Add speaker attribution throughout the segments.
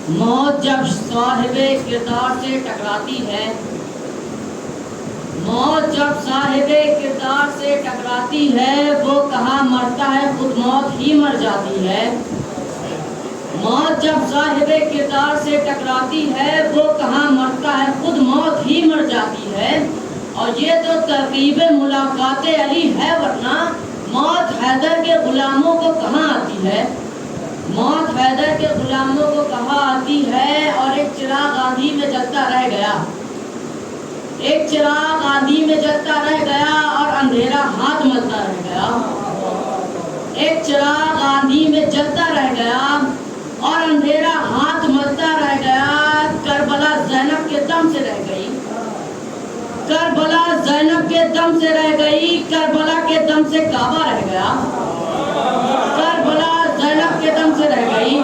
Speaker 1: موت جب صاحب کردار سے ٹکراتی ہے، موت جب صاحب کردار سے ٹکراتی ہے، وہ کہاں مرتا ہے خود موت ہی مر جاتی ہے۔ موت جب صاحب کردار سے ٹکراتی ہے، وہ کہاں مرتا ہے خود موت ہی مر جاتی ہے۔ اور یہ تو ترکیب ملاقات علی ہے، ورنہ موت حیدر کے غلاموں کو کہاں آتی ہے۔ موت حیدر کے غلاموں کو کہاں آتی ہے۔ اور ایک چراغ آندھی میں جلتا رہ گیا، ایک چراغ آندھی میں جلتا رہ گیا اور اندھیرا ہاتھ ملتا رہ گیا۔ ایک چراغ آندھی میں جلتا رہ گیا اور اندھیرا ہاتھ ملتا رہ گیا۔ کربلا زینب کے دم سے رہ گئی، کربلا زینب کے دم سے رہ گئی، کربلا کے دم سے کعبہ رہ گیا، کربلا زینب کے دم سے رہ گئی،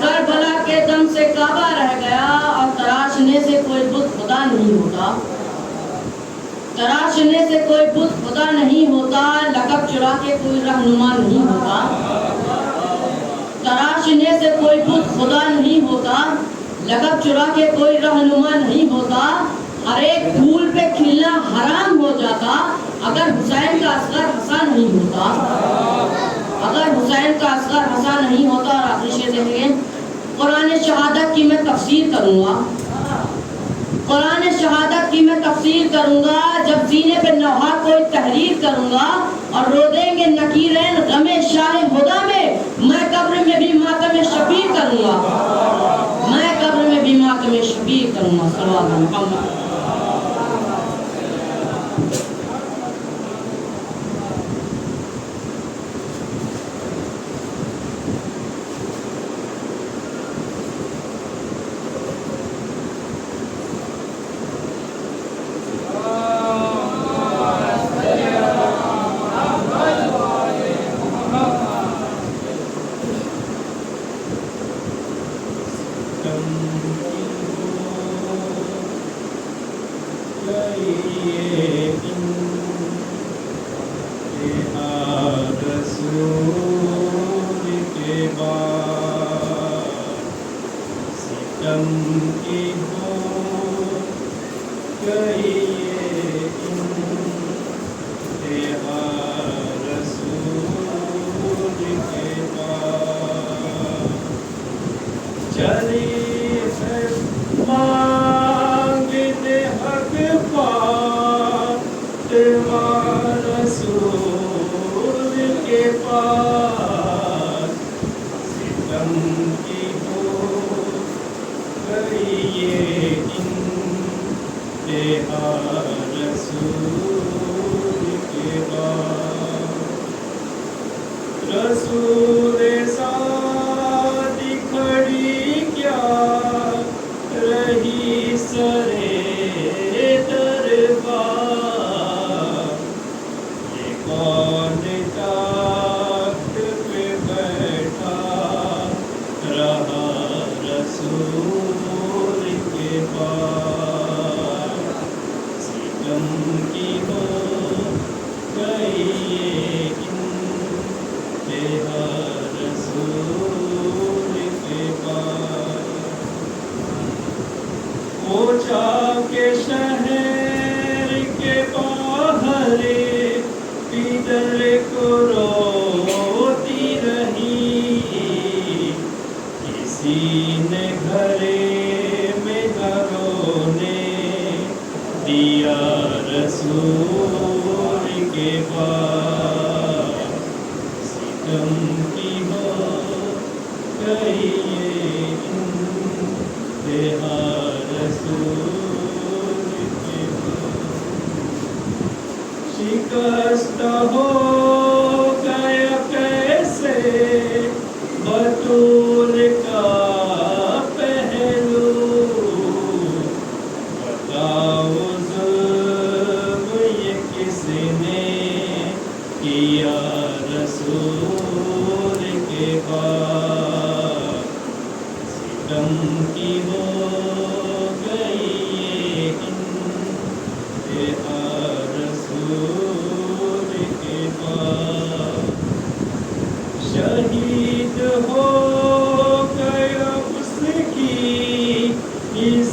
Speaker 1: کربلا کے دم سے کعبہ رہ گیا۔ اور تراشنے سے کوئی بت خدا نہیں ہوتا، تراشنے سے کوئی بت خدا نہیں ہوتا، لقب چرا کے کوئی رہنما نہیں ہوتا، تراشنے سے کوئی بت خدا نہیں ہوتا، لقب چرا کے کوئی رہنما نہیں ہوتا۔ ہر ایک پھول پہ کھلنا حرام ہو جاتا اگر حسین کا اصغر حسن نہیں ہوتا، اگر حسین کا اصغر حسن نہیں ہوتا۔ اور آخری شعر دیکھیں، قرآن شہادت کی میں تفسیر کروں گا، قرآن شہادت کی میں تفسیر کروں گا، جب سینے پہ نوحہ کوئی تحریر کروں گا، اور رو دیں گے نکیرین غم شاہ ہدا میں قبر میں بھی ماتم شبیر کروں گا، میں قبر میں بھی ماتم شبیر کروں گا۔ صلی اللہ علیہ وسلم۔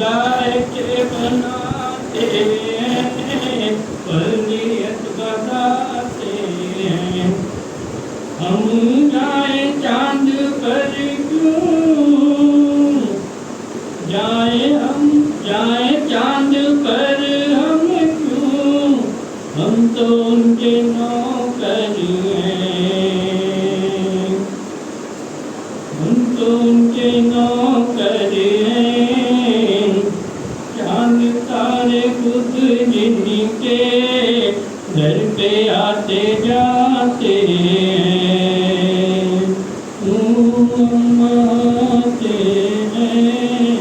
Speaker 2: ذائقے بناتے ہیں فضیلت بتاتے ہیں ہم جائیں چاند پر کیوں جائیں چاند پر ہم کیوں ہم تو ان کے نوکر ہیں ہم تو ان کے نوکر ہیں چاند تارے خود جن کے گھر پہ آتے جاتے ہیں ہم آتے ہیں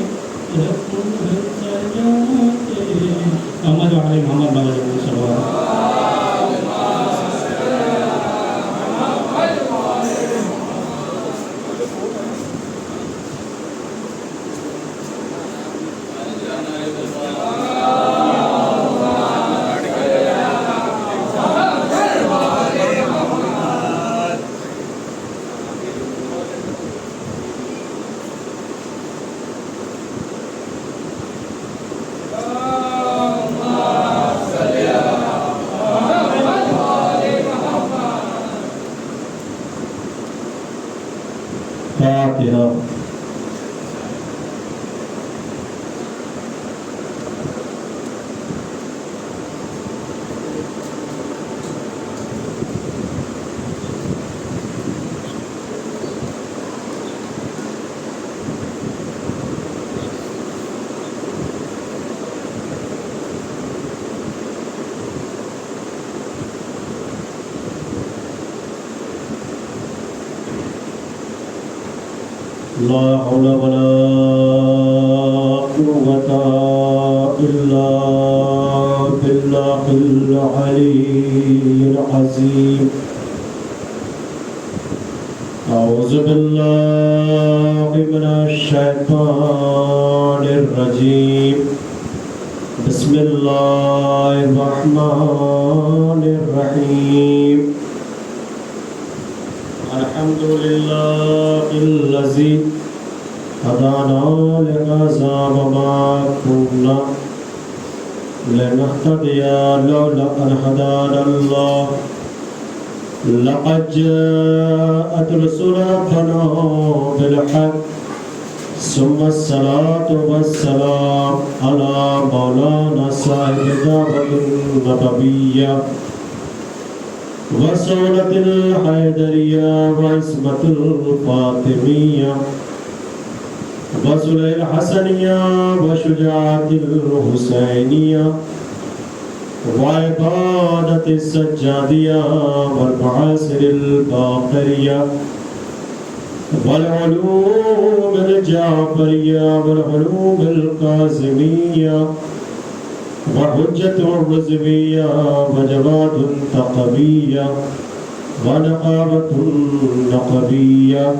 Speaker 2: رکن سجاتے ہیں محمد علیہ محمد علیہ وسلم فاتحہ لا حول ولا قوة إلا بالله العلي العظيم أعوذ بالله من الشيطان الرجيم بسم الله الرحمن الرحيم الحمد لله الذي هدانا لهذا وما كنا لنهتدي لولا أن هدانا الله لقد جاءت رسل ربنا بالحق ثم الصلاة والسلام على مولانا صاحب الدعوة النبوية وسولة الحيدرية وعصمة الفاطمية وسلة الحسنية وشجاعة الحسينية وعبادة السجادية والمعاصر الباقرية والعلوم الجعفرية والعلوم القاسمية وحجة الرزبية وجواد تقبية ونقابة نقبية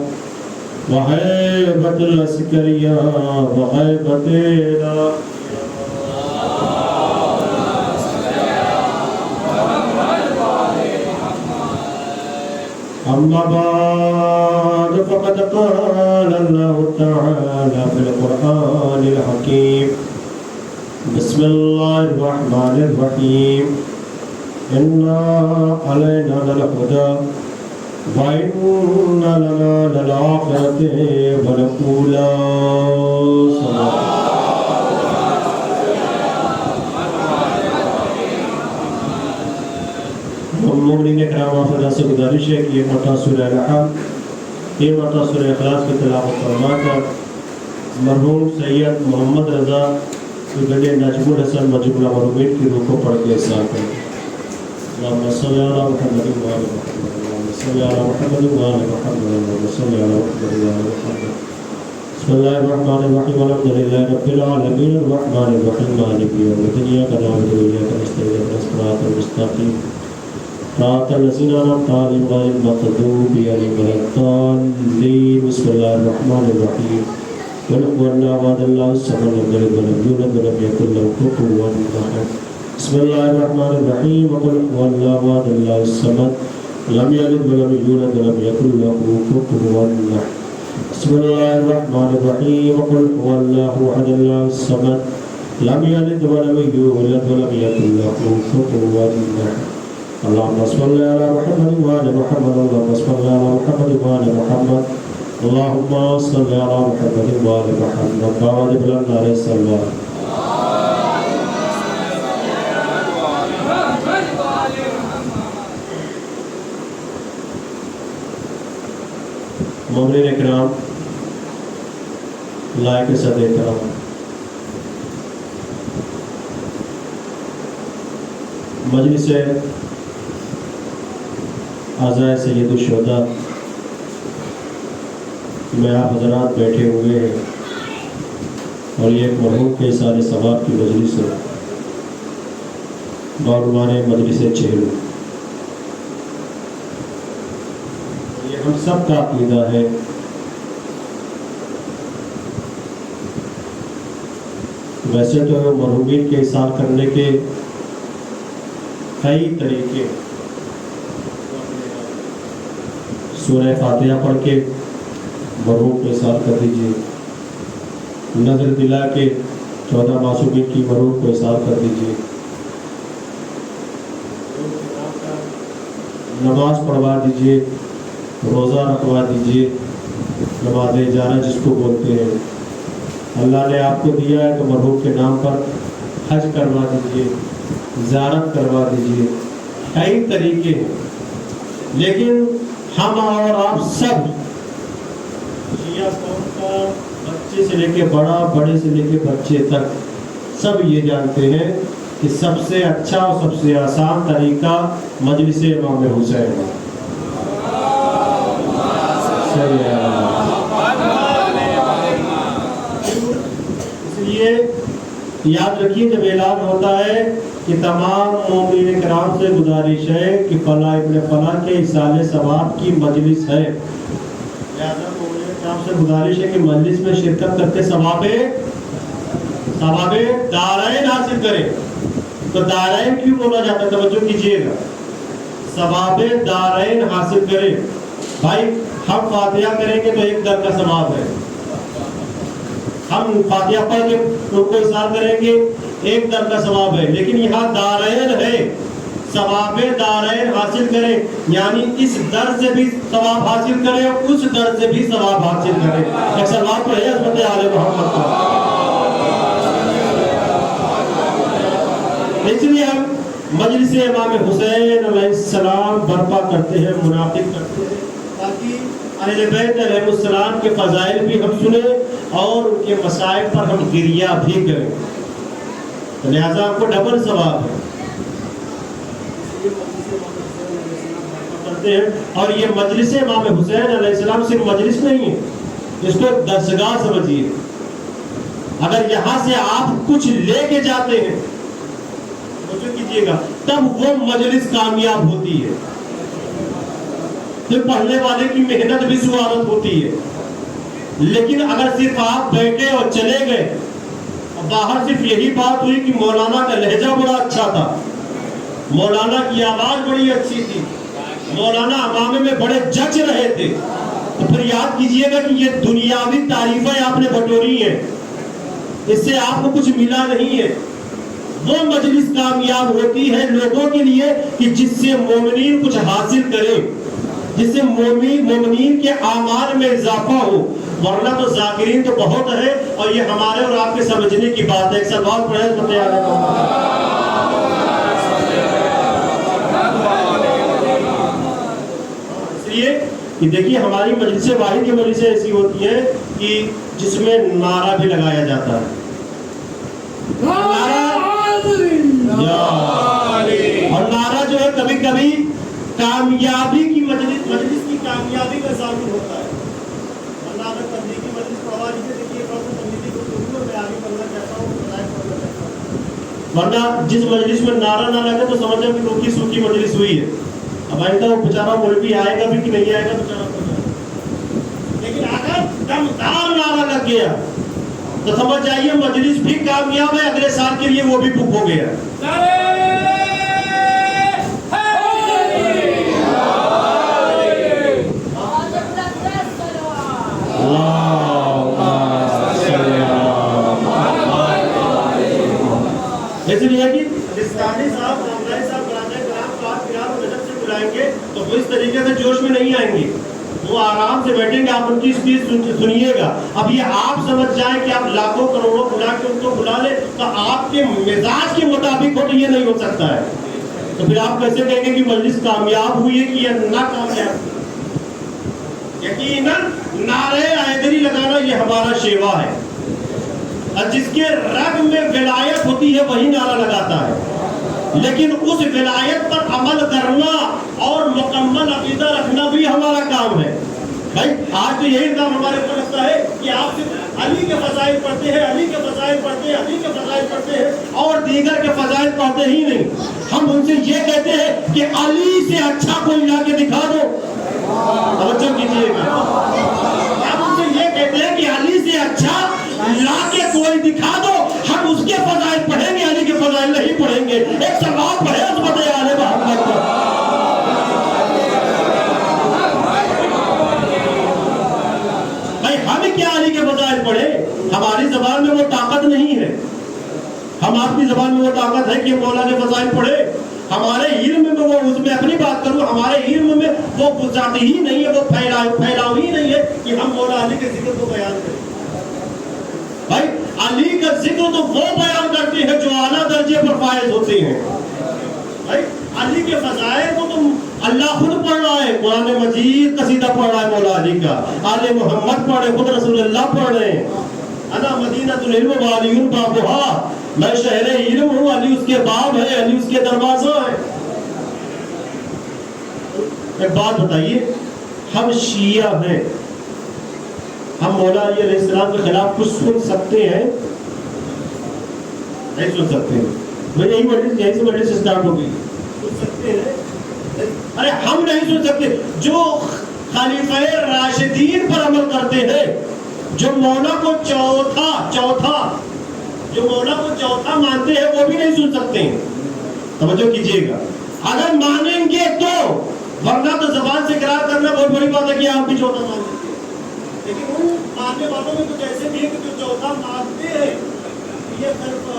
Speaker 2: وهيبة العسكرية وهيبة أما بعد فقد قال الله تعالى في القرآن الحكيم بسم الله الرحمن الرحيم إنا علينا للهدى وإن لنا للآخرة والأولى مومنین کرام خدا سے گزارش ہے کہ یہ مرتبہ سورہ الحمد یہ مرتبہ سورہ اخلاص کی تلاوت فرما کر مرحوم سید محمد رضا گڈے نجم الحسن مجب المعرومین کی روح کو پڑھ کے احسان کریں اللہم صلی علی محمد وآل محمد اللہم صلی علی محمد وآل محمد اللہم صلی علی محمد وآل محمد بسم اللہ الرحمن الرحیم الحمدللہ رب العالمین الرحمن الرحیم مالک یوم الدین ایاک نعبد و ایاک نستعین اهدنا الصراط المستقیم صراط الذین انعمت علیہم غیر المغضوب علیہم ولا الضالین بسم اللہ الرحمن الرحیم قل هو الله احد الله الصمد لم يلد ولم يولد ولم يكن له كفوا احد بسم الله الرحمن الرحيم وقل هو الله احد الله الصمد لم يلد ولم يولد ولم يكن له كفوا احد بسم الله الرحمن الرحيم قل هو الله أحد الله الصمد لم يلد ولم يولد ولم يكن له كفوا أحد اللهم صل على محمد وآل محمد اللهم صل على محمد وآل محمد اللهم صل على محمد وآل محمد وبارك لنا عليه السلام مومنین اکرام لائق صدر کرام مجلس اعضاء سید الشہداء میں آپ حضرات بیٹھے ہوئے ہیں اور یہ ایک مرحوم کے احسان ثواب کی مجلس ہے بعنوان مجلس چہلو یہ ہم سب کا عقیدہ ہے ویسے تو مرحومین کے احسان کرنے کے کئی طریقے سورہ فاتحہ پڑھ کے مرحوم کو احسان کر دیجیے نظر دلا کے 14 معصومین کی مرحوم کو احسان کر دیجیے نماز پڑھوا دیجیے روزہ رکھوا دیجیے نماز اجارہ جس کو بولتے ہیں اللہ نے آپ کو دیا ہے تو مرحوم کے نام پر حج کروا دیجیے زیارت کروا دیجیے کئی طریقے ہیں لیکن ہم اور آپ سب شیعہ قوم کا بچے سے لے کے بڑا بڑے سے لے کے بچے تک سب یہ جانتے ہیں کہ سب سے اچھا اور سب سے آسان طریقہ مجلس امام حسین ہے اس لیے یاد رکھیے جب اعلان ہوتا ہے کہ تمام مومنین کرام سے گزارش ہے کہ فلاں ابن فلاں کے احسان ثواب کی مجلس ہے لہذا مومنین کرام سے گزارش ہے کہ مجلس میں شرکت کرتے ثواب دارین حاصل کریں تو دارین کیوں بولا جاتا ہے توجہ کیجئے گا ثواب دارین حاصل کریں بھائی ہم فاتحہ کریں گے تو ایک در کا ثواب ہے ہم فاتحہ پڑھ کے ان کو احسان کریں گے ایک در کا ثواب ہے لیکن یہاں دارین ہے ثواب دارین حاصل کریں یعنی اس در سے بھی ثواب حاصل کریں اور اس در سے بھی ثواب حاصل کریں ایک سلوات پڑھیں عظمت آل محمد کو اس لیے ہم مجلس امام حسین علیہ السلام برپا کرتے ہیں منعقد کرتے ہیں تاکہ اہل بیت علیہ السلام کے فضائل بھی ہم سنیں اور ان کے مسائل پر ہم گریہ بھی کریں لہذا آپ کو ڈبل ثواب ہے کرتے ہیں اور یہ مجلس امام حسین علیہ السلام صرف مجلس نہیں ہے اس کو درسگاہ سمجھیے اگر یہاں سے آپ کچھ لے کے جاتے ہیں کیجئے گا تب وہ مجلس کامیاب ہوتی ہے پھر پڑھنے والے کی محنت بھی سوارت ہوتی ہے لیکن اگر صرف آپ بیٹھے اور چلے گئے باہر صرف یہی بات ہوئی کہ مولانا کا لہجہ بڑا اچھا تھا مولانا کی آواز بڑی اچھی تھی مولانا امامے میں بڑے جج رہے تھے تو پھر یاد کیجئے گا کہ یہ دنیاوی تعریفیں آپ نے بٹوری ہیں اس سے آپ کو کچھ ملا نہیں ہے وہ مجلس کامیاب ہوتی ہے لوگوں کے لیے کہ جس سے مومنین کچھ حاصل کریں جس سے مومنین کے اعمال میں اضافہ ہو ورنہ تو ذاکرین تو بہت ہے اور یہ ہمارے اور آپ کے سمجھنے کی بات ہے ایک سلوات پڑھیں اس لیے کہ دیکھیے ہماری مجلس واحد کی مجلسیں ایسی ہوتی ہیں کہ جس میں نعرہ بھی لگایا جاتا ہے اور نعرہ جو ہے کبھی کبھی کامیابی کی مجلس کی کامیابی کا ضامن ہوتا ہے اللہ اگر تبلیغی مجلس پڑھوا دیجیے دیکھیے تبلیغی کو میں آگے بڑھنا چاہتا ہوں ورنہ جس مجلس میں نعرہ نہ لگے تو سمجھیں کہ روکی سوکھی مجلس ہوئی ہے اب آئندہ وہ بیچارہ مولوی آئے گا بھی کہ نہیں آئے گا بیچارہ لیکن اگر دمدار نعرہ لگ گیا تو سمجھ جائیے مجلس بھی کامیاب ہے اگلے سال کے لیے وہ بھی بک ہو گیا اللہ اس لیے کہ پاکستانی صاحب رامدانی صاحب برانے کرام کو آپ پیار اور ادب سے بلائیں گے تو وہ اس طریقے سے جوش میں نہیں آئیں گے، وہ آرام سے بیٹھیں گے، آپ ان کی اسپیچ سنیے گا۔ اب یہ آپ سمجھ جائیں کہ آپ لاکھوں کروڑوں بلا کے ان کو بلا لیں تو آپ کے مزاج کے مطابق ہو تو یہ نہیں ہو سکتا ہے، تو پھر آپ کیسے کہیں گے کہ مجلس کامیاب ہوئی ہے کہ یا ناکامیاب؟ یقیناً نعرے حیدری لگانا یہ ہمارا شیوا ہے، اور جس کے رگ میں ولایت ہوتی ہے وہی نعرہ لگاتا ہے، لیکن اس ولایت پر عمل کرنا اور مکمل عقیدہ رکھنا بھی ہمارا کام ہے۔ بھائی آج تو یہی کام ہمارے اوپر لگتا ہے کہ آپ صرف علی کے فضائل پڑھتے ہیں، علی کے فضائل پڑھتے ہیں، علی کے فضائل پڑھتے ہیں اور دیگر کے فضائل پڑھتے ہی نہیں۔ ہم ان سے یہ کہتے ہیں کہ علی سے اچھا کوئی لا کے دکھا دو، توجہ کیجیے گا، ہم ان سے یہ کہتے ہیں کہ علی سے اچھا لا کے کوئی دکھا دو، ہم اس کے فضائل پڑھیں گے، علی کے فضائل نہیں پڑھیں گے۔ ایک سوال پڑھے عظمت آل محمد پر، بھائی ہم کیا علی کے فضائل پڑھے؟ ہماری زبان میں وہ طاقت نہیں ہے، ہم آپ کی زبان میں وہ طاقت ہے کہ مولا کے فضائل پڑھے؟ ہمارے علم میں وہ، اس میں اپنی بات کروں، ہمارے علم میں وہ گزارتی ہی نہیں ہے، وہ پھیلاؤ ہی نہیں ہے کہ ہم مولا علی کے ذکر کو بیان کریں۔ بھائی علی کا ذکر تو وہ بیان کرتے ہیں جو اعلیٰ درجے پر فائز ہوتے ہیں۔ بھائی علی کے فضائل کو تو اللہ خود پڑھ رہا ہے، قرآن مجید قصیدہ پڑھ رہا ہے مولا علی کا، آل محمد پڑھ رہے، خود رسول اللہ پڑھ رہے ہیں، انا مدینہ العلم وعلی بابھا، میں شہر علم ہوں، علی اس کے باب ہے، علی اس کے دروازہ ہے۔ ایک بات بتائیے، ہم شیعہ ہیں، ہم مولا علی علیہ السلام کے خلاف کچھ سن سکتے ہیں؟ نہیں سن سکتے ہیں۔ میں یہی سے مجلس اسٹارٹ ہو گئی، سن سکتے ہیں؟ ارے ہم نہیں سن سکتے۔ جو خلیفہ راشدین پر عمل کرتے ہیں، جو مولا کو چوتھا مانتے ہیں، وہ بھی نہیں سن سکتے ہیں۔ توجہ کیجیے گا، اگر مانیں گے تو، ورنہ تو زبان سے اقرار کرنا بہت بڑی بات ہے کہ آپ بھی چوتھا مانتے ہیں، لیکن ان ماننے والوں میں کچھ ایسے بھی ہیں کہ جو چوتھا مانتے ہیں یہ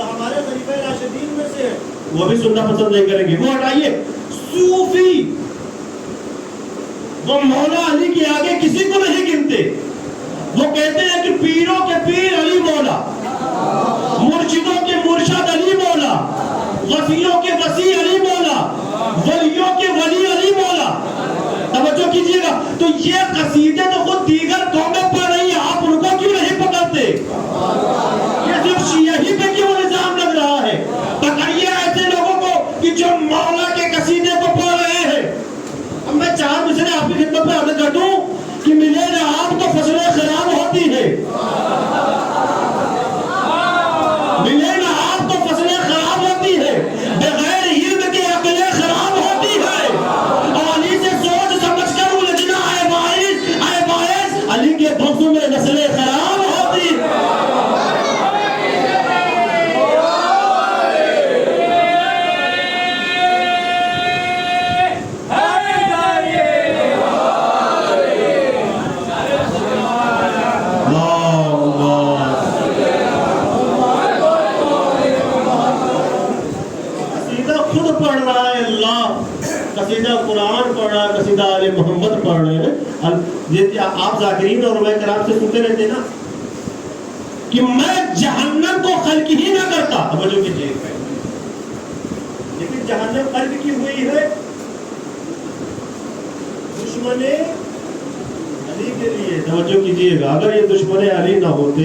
Speaker 2: ہمارے خلیفہ راشدین میں سے ہے، وہ بھی سننا پسند نہیں کریں گے۔ وہ ہٹائیے، صوفی وہ مولا علی کے آگے کسی کو نہیں گنتے، وہ کہتے ہیں کہ پیروں کے پیر علی مولا، مرشدوں کے مرشد علی مولا، وسیعوں کے وسیع علی مولا، ولیوں کے ولی علی مولا۔ توجہ کیجیے گا، تو یہ قصیدے تو خود دیگر قومیں پڑھ رہی ہیں، آپ ان کو کیوں نہیں پکڑتے؟ یہ صرف شیعہ ہی پہ کیوں الزام لگ رہا ہے؟ پکڑیے ایسے لوگوں کو کہ جو مولا کے قصیدے کو پڑھ رہے ہیں۔ اب میں چار مصرے آپ کی خدمت میں عرض کر دوں کہ ملے نہ آپ تو فصلیں خراب ہوتی ہے، ملے نہ آپ تو فصلیں خراب ہوتی ہے، بغیر علم کے عقلیں خراب ہوتی ہے، اور علی سے سوچ سمجھ کر الجھنا اے باعث علی کے بغض میں نسلیں خراب ہوتی ہے۔ قصیدہ قرآن پڑھ رہا ہے، قصیدہ آل محمد پڑھ رہے ہیں۔ آپ ذاکرین اور علماء کرام سے سنتے رہتے نا کہ میں جہنم کو خلق ہی نہ کرتا، توجہ کیجیے، لیکن جہنم خلق کی ہوئی ہے دشمن علی کے لیے۔ توجہ کیجیے گا، اگر یہ دشمن علی نہ ہوتے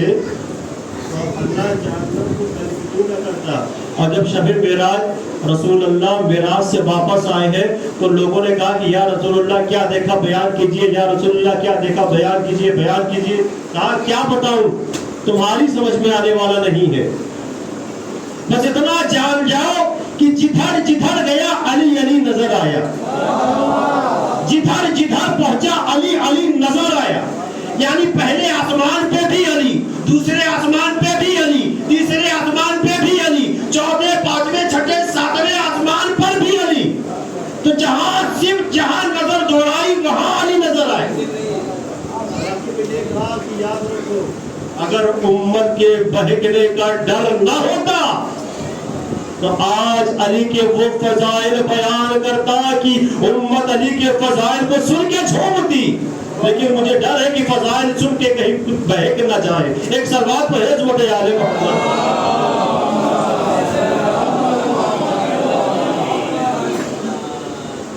Speaker 2: تو اللہ جہنم کو خلق کیوں نہ کرتا؟ اور جب شب معراج رسول اللہ معراج سے واپس آئے ہیں تو لوگوں نے کہا کہ یا رسول اللہ کیا دیکھا بیان کیجئے، یا رسول اللہ کیا دیکھا بیان کیجئے، بیان کیجئے۔ کہا کیا بتاؤں، تمہاری سمجھ میں آنے والا نہیں ہے، بس اتنا جان جاؤ کہ جدھر جدھر گیا علی علی نظر آیا، جدھر جدھر پہنچا علی علی نظر آیا۔ یعنی پہلے آسمان پہ بھی علی، دوسرے آسمان پہ بھی علی، تیسرے آسمان پہ بھی علی، چوتھے پانچویں چھٹے ساتویں آسمان پر بھی علی۔ تو جہاں صرف جہاں نظر دوڑائی وہاں علی نظر آئے۔ یاد رکھو، اگر امت کے بہکنے کا ڈر نہ ہوتا تو آج علی کے وہ فضائل بیان کرتا کہ امت علی کے فضائل کو سن کے جھومتی، لیکن مجھے ڈر ہے کہ فضائل سن کے کہیں بہک نہ جائے۔ ایک صلوات پڑھیں حضرت آل محمد۔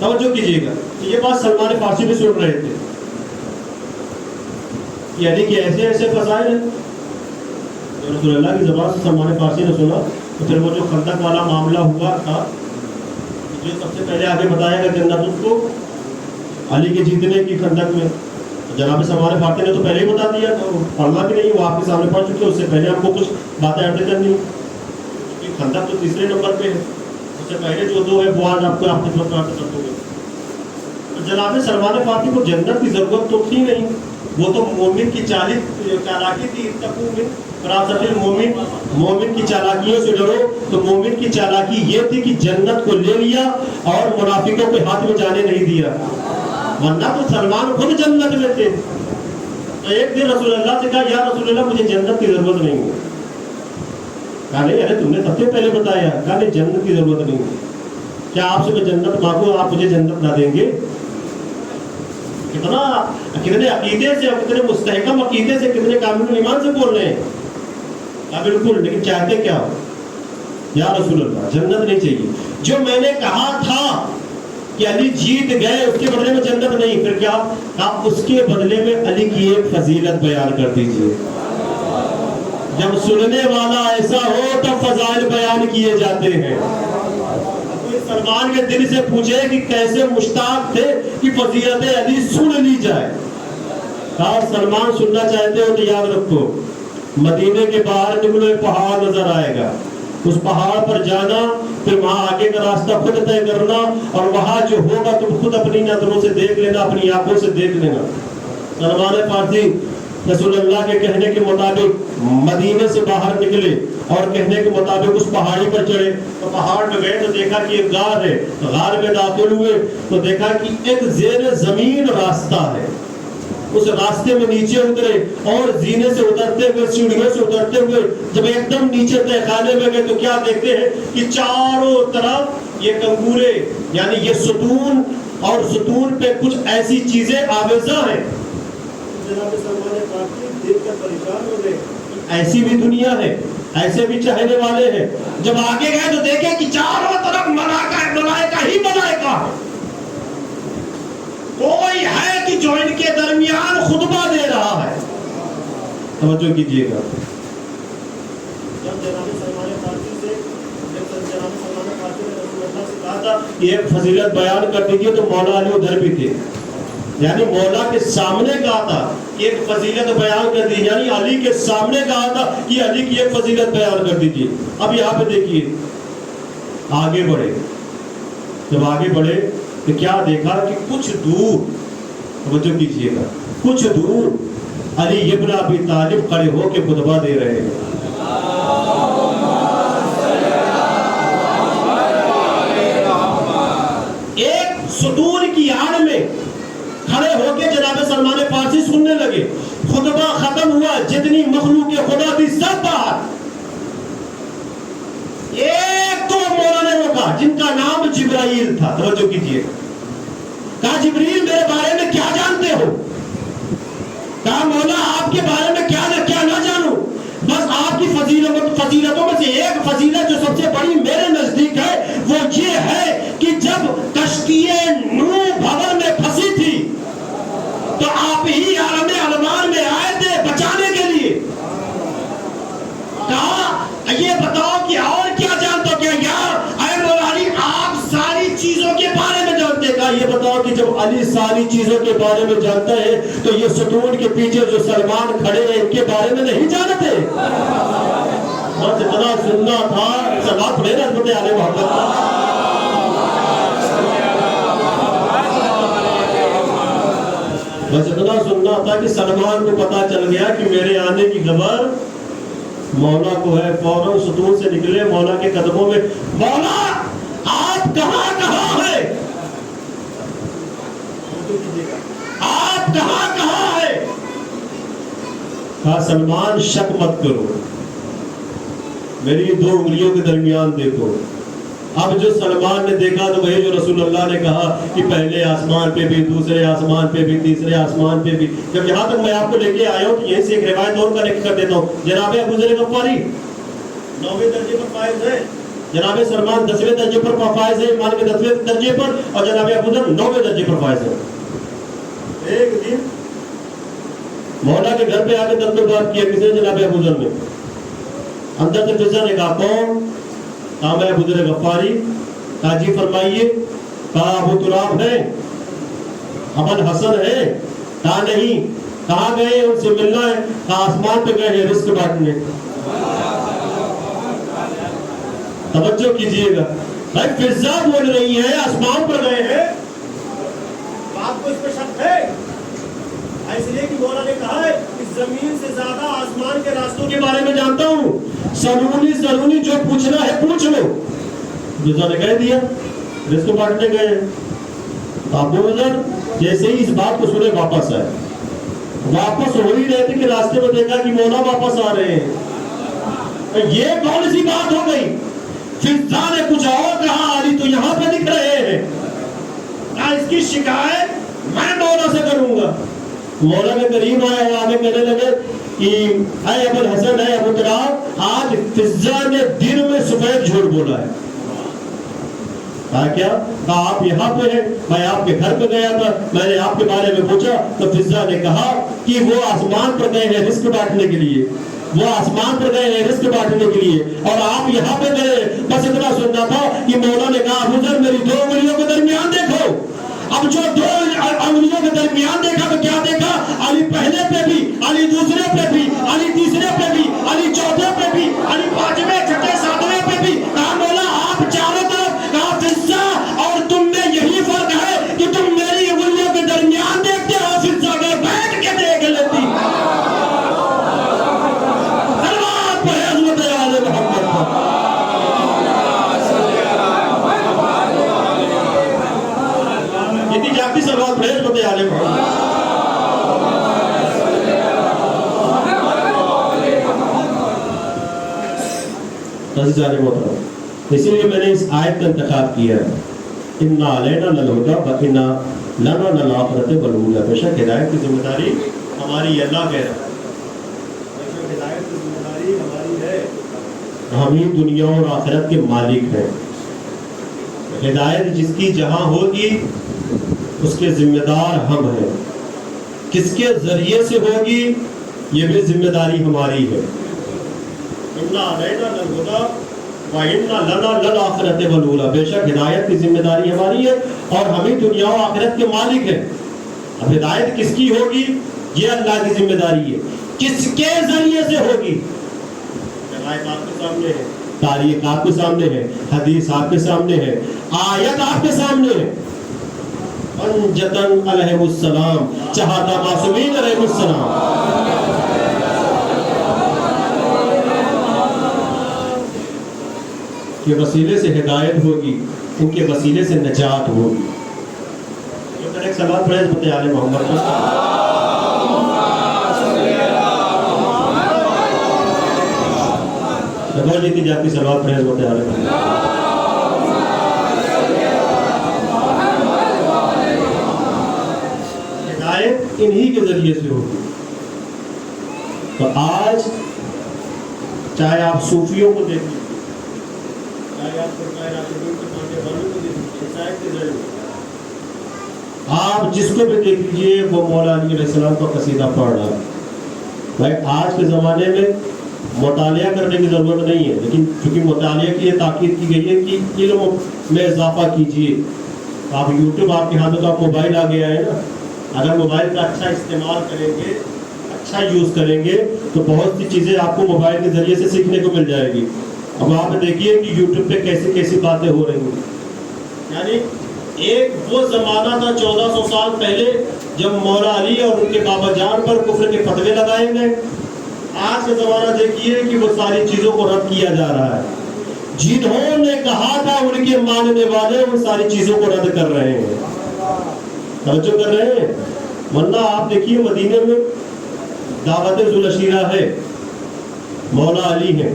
Speaker 2: توجہ کیجیے گا، یہ بات سلمان فارسی بھی سن رہے تھے کہ علی کے ایسے ایسے فضائل ہیں۔ رسول اللہ کی زبان سے سلمان فارسی نے سنا تو پھر وہ جو خندق والا معاملہ ہوا تھا، جو سب سے پہلے آگے بتایا گا جنت اس کو علی کے جیتنے کی خندق میں، جناب سلمان فارسی نے تو پہلے ہی بتا دیا، تو پڑھنا بھی نہیں، وہ آپ کے سامنے پڑھ چکے، اس سے پہلے آپ کو کچھ باتیں ایڈ کرنی، کیونکہ خندق تو تیسرے نمبر پہ ہے، اس سے پہلے جو دو ہے وہ آج آپ کو آپ کی طرف کر دو گے۔ جناب سلمان فارسی کو جنت کی ضرورت تو تھی نہیں، وہ تو مومن کی چالاکی تھی، مومن کی چالاکیوں سے ڈرو، تو مومن کی چالاکی یہ تھی کہ جنت کو لے لیا اور منافقوں کے ہاتھ میں جانے نہیں دیا، ورنہ تو سلمان خود جنت میں تھے۔ تو ایک دن رسول اللہ سے کہا یا رسول اللہ مجھے جنت کی ضرورت نہیں ہے، کہا نہیں ارے تم نے سب سے پہلے بتایا، کہا نہیں جنت کی ضرورت نہیں ہے، کیا آپ سے میں جنت مانگوں آپ مجھے جنت نہ دیں گے؟ کتنے عقیدے سے اور کتنے مستحکم عقیدے سے، کتنے کامل ایمان سے بول رہے ہیں، کہا بالکل، لیکن چاہتے کیا ہو؟ یا رسول اللہ جنت نہیں چاہیے، جو میں نے کہا تھا کہ علی جیت گئے اس کے بدلے میں جنت نہیں، پھر کیا؟ آپ اس کے بدلے میں علی کی ایک فضیلت بیان کر دیجئے۔ جب سننے والا ایسا ہو تو فضائل بیان کیے جاتے ہیں۔ سلمان کے دل سے پوچھے کہ کیسے مشتاق تھے کہ فضیلت علی سن لی جائے۔ کہا سلمان سننا چاہتے ہو تو یاد رکھو، مدینے کے باہر نکلو ایک پہاڑ نظر آئے گا، اس پہاڑ پر جانا، پھر وہاں آگے کا راستہ خود طے کرنا، اور وہاں جو ہوگا تم خود اپنی نظروں سے دیکھ لینا، اپنی آنکھوں سے دیکھ لینا۔ سلمان فارسی رسول اللہ کے کہنے کے مطابق مدینے سے باہر نکلے اور کہنے کے مطابق اس پہاڑی پر چڑھے، تو پہاڑ میں گئے تو دیکھا کہ ایک غار ہے، غار میں داخل ہوئے تو دیکھا کہ ایک زیر زمین راستہ ہے، اس راستے میں نیچے اترے اور زینے سے اترتے ہوئے، سیڑھیوں سے اترتے ہوئے جب ایک دم نیچے تہہ خانے میں گئے تو کیا دیکھتے ہیں کہ چاروں طرف یہ کنگورے، یعنی یہ ستون، اور ستون پہ کچھ ایسی چیزیں آویزاں ہیں۔ جناب سلمان فارسی دیکھ کر پریشان ہو گئے، ایسی بھی دنیا ہے، ایسے بھی چاہنے والے ہیں۔ جب آگے گئے تو دیکھے کہ چاروں طرف ملائکہ ہی ملائکہ ہے، کوئی ہے کہ جو ان کے درمیان خطبہ دے رہا ہے۔ توجہ کیجئے گا، جب جناب سلمان فارسی سے کہا تھا یہ ایک فضیلت بیان کر دیجئے تو مولا علی ادھر بھی تھے، یعنی مولا کے سامنے کہا تھا کہ ایک فضیلت بیان کر دیجئے، یعنی علی کے سامنے کہا تھا کہ علی کی ایک فضیلت بیان کر دیجئے۔ اب یہاں پہ دیکھیے آگے بڑھے، جب آگے بڑھے تو کیا دیکھا کہ کچھ دور، توجہ کیجئے گا، کچھ دور علی ابن ابی طالب کھڑے ہو کے خطبہ دے رہے ہیں۔ ایک ستون کی آڑ میں کھڑے ہو کے جناب سلمان فارسی سننے لگے، خطبہ ختم ہوا، جتنی مخلوق خدا تھی سب باہر، ایک تو مولا نے روکا جن کا نام جبرائیل تھا، توجہ کیجئے، کہا جبریل میرے بارے میں کیا جانتے ہو؟ کہا مولا آپ کے بارے میں کیا نہ جانوں، بس آپ کی فضیلتوں میں سے ایک فضیلت جو سب سے بڑی میرے نزدیک ہے وہ یہ ہے کہ جب کشتی نوح بھور میں پھنسی تھی تو آپ ہی عالم علمان میں آئے تھے بچانے کے لیے۔ کہا یہ بتاؤ کہ اور کیا جانتے ہو؟ کیا یار اے مولا علی آپ ساری چیزوں کے بارے میں جانتے ہیں؟ کہا یہ بتاؤ کہ جب علی ساری چیزوں کے بارے میں جانتا ہے تو یہ ستون کے پیچھے جو سلمان کھڑے ہیں ان کے بارے میں نہیں جانتے؟ بس اتنا سننا تھا، سلام پڑھے نا حضرت آل محمد۔ بس اتنا سننا تھا کہ سلمان کو پتا چل گیا کہ میرے آنے کی خبر مولا کو ہے، فوراً ستون سے نکلے، مولا کے قدموں میں، مولا آپ کہاں ہے؟ آپ کہاں ہے؟ کہا سلمان شک مت کرو، میری دو انگلیوں کے درمیان دیکھو. اب جو سلمان نے دیکھا تو وہی جو رسول اللہ نے کہا کہ پہلے آسمان پہ بھی, دوسرے آسمان پہ بھی, تیسرے آسمان پہ بھی. جب یہاں تک میں آپ کو لے کے آیا ہوں تو یہیں سے ایک روایت اور کنیکٹ کر دیتا ہوں. جناب ابو ذر غفاری 9ویں درجے پر فائز ہے, جناب سلمان 10ویں درجے پر فائز ہے, ایمان کے 10ویں درجے پر, اور جناب ابو ذر 9ویں درجے پر فائز ہے. ایک دن مولا کے گھر پہ آ کے دستبردار کیا کسی نے, جناب ابو ذر نے. اندر سے فضا نے کہا کون؟ کہا میں ابو ذر غفاری. کہا جی فرمائیے. کہا ابو تراب ہے, ابن حسن ہے؟ کہا نہیں. کہاں گئے ان سے ملنا ہے؟ کہا آسمان پہ گئے ہیں رزق بانٹنے. توجہ کیجئے گا بھائی, فضا بول رہی ہے آسمان پر گئے ہیں. آپ کو اس پہ شک ہے؟ اس لیے کہ مولا نے کہا ہے کہ زمین سے زیادہ آسمان کے راستوں کے بارے میں جانتا ہوں, ضروری جو پوچھنا ہے پوچھ لو. فضا نے کہہ دیا رزق بانٹنے گئے ہیں. ابو ذر جیسے ہی اس بات کو سنے واپس آئے. واپس ہو ہی رہے تھے کہ راستے میں دیکھا کہ مولا واپس آ رہے ہیں. یہ کون سی بات ہو گئی؟ فضا نے کچھ اور کہا, علی تو یہاں پہ دکھ رہے ہیں. اس کی شکایت میں مولا سے کروں گا. مولا کے قریب آیا اور آگے کہنے لگے کہ اے ابو الحسن, اے ابو تراب, آج فضا نے دن میں سفید جھوٹ بولا ہے. کہا کیا؟ کہا آپ یہاں پہ ہیں, میں آپ کے گھر پہ گیا تھا, میں نے آپ کے بارے میں پوچھا تو فضا نے کہا کہ وہ آسمان پر گئے ہیں رزق بانٹنے کے لیے, وہ آسمان پر گئے ہیں رزق بانٹنے کے لیے, اور آپ یہاں پہ گئے. بس اتنا سننا تھا کہ مولا نے کہا ابو ذر میری دو انگلیوں کے درمیان دیکھو. اب جو دو انگلیوں کے درمیان دیکھا تو کیا دیکھا؟ علی پہلے پہ بھی, علی دوسرے پہ بھی, علی تیسرے پہ بھی, علی چوتھے پہ بھی, علی پانچویں, چھٹے, ساتویں پہ بھی. کہا مولا آپ چاروں طرف. کہا فضا اور تم میں یہی فرق ہے کہ تم میری انگلیوں کے درمیان دیکھتے ہو, فضا میں بیٹھ کے دیکھ لیتی. سلوات پڑھے حضرت آل محمد پر. جاتی سلوات پڑھے حضرت آل محمد. اسی لیے میں نے اس آیت کا انتخاب کیا ہے, اِنَّا عَلَيْنَا لَلْهُدَىٰ وَإِنَّا لَنَا لَلْآخِرَةُ وَالْأُولَىٰ. بے شک ہدایت کی ذمہ داری ہماری, اللہ کہہ رہا ہے ہدایت کی ذمہ داری ہماری ہے. ہم ہی دنیا اور آخرت کے مالک ہیں. ہدایت جس کی جہاں ہوگی اس کے ذمہ دار ہم ہیں. کس کے ذریعے سے ہوگی یہ بھی ذمہ داری ہماری ہے. اِنَّا عَلَيْنَا لَلْهُدَىٰ وَإِنَّا لَنَا لَلْآخِرَةُ وَالْأُولَىٰ. بے شک ہدایت کی ذمہ داری ہماری ہے اور ہم ہی دنیا و آخرت کے مالک ہیں. اب ہدایت کس کی ہوگی یہ اللہ کی ذمہ داری ہے. کس کے ذریعے سے ہوگی؟ روایت آپ کے سامنے ہے, تاریخ آپ کے سامنے ہے, حدیث آپ کے سامنے ہے, آیت آپ کے سامنے ہے. انجتن علیہ السلام, چہاتا معصومین علیہ السلام. کے وسیلے سے ہدایت ہوگی, ان کے وسیلے سے نجات ہوگی. ایک سوال پڑھے حضرت آل محمد پر. بہت جیتی جاتی سوال پڑھے حضرت آل محمد. ہدایت انہی کے ذریعے سے ہوگی. تو آج چاہے آپ صوفیوں کو دیکھیں, آپ جس کو بھی دیکھ لیجیے وہ مولا علی علیہ السلام کا قصیدہ پڑھ رہا ہے. بھائی آج کے زمانے میں مطالعہ کرنے کی ضرورت نہیں ہے, لیکن چونکہ مطالعہ کی یہ تاکید کی گئی ہے کہ علم میں اضافہ کیجیے. آپ یوٹیوب آپ کے ہاتھ میں, آپ موبائل آ گیا ہے نا, اگر موبائل کا اچھا استعمال کریں گے, اچھا یوز کریں گے تو بہت سی چیزیں آپ کو موبائل کے ذریعے سے سیکھنے کو مل جائے گی. اب آپ دیکھیے کہ یوٹیوب پہ کیسی کیسی باتیں ہو رہی ہیں. یعنی ایک وہ زمانہ تھا 1400 سال پہلے جب مولا علی اور ان کے بابا جان پر کفر کے فتوے لگائے گئے. آج کا زمانہ دیکھیے کہ وہ ساری چیزوں کو رد کیا جا رہا ہے. جنہوں نے کہا تھا ان کے ماننے والے ان ساری چیزوں کو رد کر رہے ہیں, توجہ کر رہے ہیں. ورنہ آپ دیکھیے مدینے میں دعوت ذوالعشیرہ ہے, مولا علی ہیں,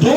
Speaker 2: 2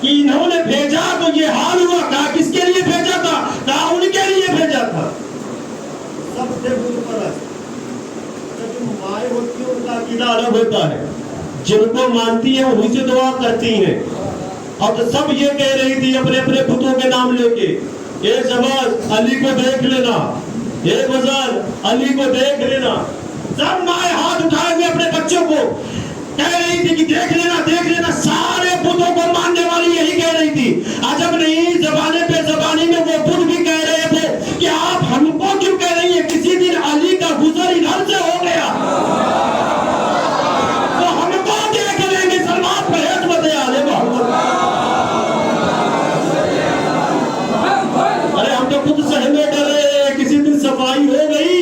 Speaker 2: کہ انہوں نے بھیجا تو یہ حال ہوا. کہا کس کے لیے بھیجا تھا؟ کہا ان کے لیے بھیجا تھا. سب سے بت پرست جو مائیں ہوتی ہیں ان کا عقیدہ الگ ہوتا ہے. جن کو مانتی ہیں انہی سے دعا کرتی ہیں. اب تو سب یہ کہہ رہی تھی اپنے اپنے بتوں کے نام لے کے, ایک زبان علی کو دیکھ لینا, ایک وزن علی کو دیکھ لینا. سب مائیں ہاتھ اٹھائے ہوئے اپنے بچوں کو کہہ رہی تھی کہ دیکھ لینا دیکھ لینا. سارے بتوں کو ماننے والی یہی کہہ رہی تھی. عجب نہیں, زبانے پہ زبانی میں وہ بت بھی کہہ رہے تھے کہ آپ ہم کو کیوں کہہ رہی ہیں؟ کسی دن علی کا گزر ادھر سے ہو گیا تو ہم کو دیکھ لیں گے. سلمان پرہیز مت آل محمد. ارے ہم تو خود سہنے ڈرے, کسی دن صفائی ہو گئی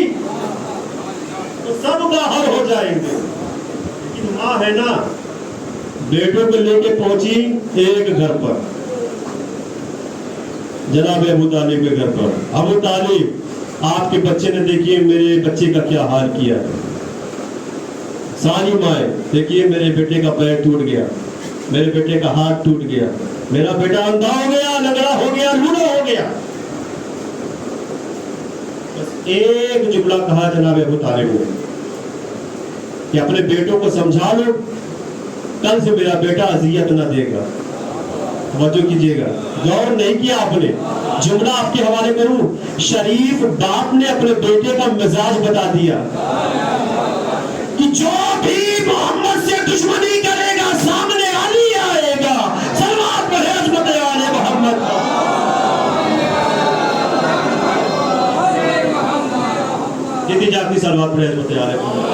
Speaker 2: تو سب باہر ہو جائیں گے. لیکن ماں ہے نا, بیٹوں کو لے کے پہنچی ایک گھر پر, جناب ابو طالب کے گھر پر. ابو طالب آپ کے بچے نے دیکھیے میرے بچے کا کیا حال کیا. ساری مائیں دیکھیے میرے بیٹے کا پیر ٹوٹ گیا, میرے بیٹے کا ہاتھ ٹوٹ گیا, میرا بیٹا اندھا ہو گیا, لنگڑا ہو گیا, لوڑا ہو گیا. بس ایک جملہ کہا جناب ابو طالب نے کہ اپنے بیٹوں کو سمجھا لو, کل سے میرا بیٹا اذیت نہ دے گا. توجہ کیجئے گا, غور نہیں کیا آپ نے. جملہ آپ کے حوالے کروں, شریف باپ نے اپنے بیٹے کا مزاج بتا دیا کہ جو بھی محمد سے دشمنی کرے گا سامنے علی آئے گا. سلمان پرہیز مت آل محمد. جتنی جاتی سلمان پرہیز مت آل محمد.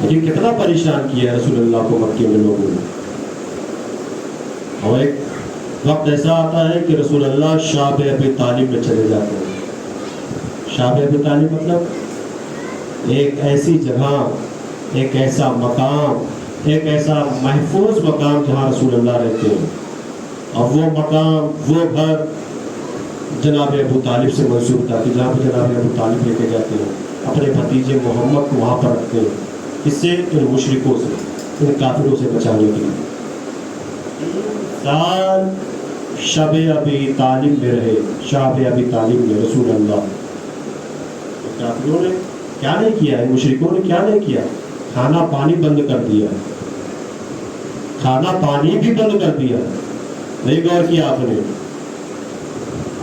Speaker 2: لیکن کتنا پریشان کیا ہے رسول اللہ کو مکے میں لوگوں نے. اور ایک وقت ایسا آتا ہے کہ رسول اللہ شعب ابی طالب میں چلے جاتے ہیں. شعب ابی طالب مطلب ایک ایسی جگہ, ایک ایسا مقام, ایک ایسا محفوظ مقام جہاں رسول اللہ رہتے ہیں. اور وہ مقام, وہ گھر جناب ابو طالب سے منسوب تھا کہ جہاں پہ جناب ابو طالب لے کے جاتے ہیں اپنے بھتیجے محمد کو وہاں پر رکھتے ہیں. اس سے ان مشرکوں سے, ان کافروں سے بچانے کے لیے. 3 سال شب ابی طالب میں رہے, شب ابی طالب میں رسول اللہ. کافروں نے کیا نہیں کیا, ان مشرکوں نے کیا نہیں کیا, کھانا پانی بند کر دیا, کھانا پانی بھی بند کر دیا. نہیں غور کیا آپ نے.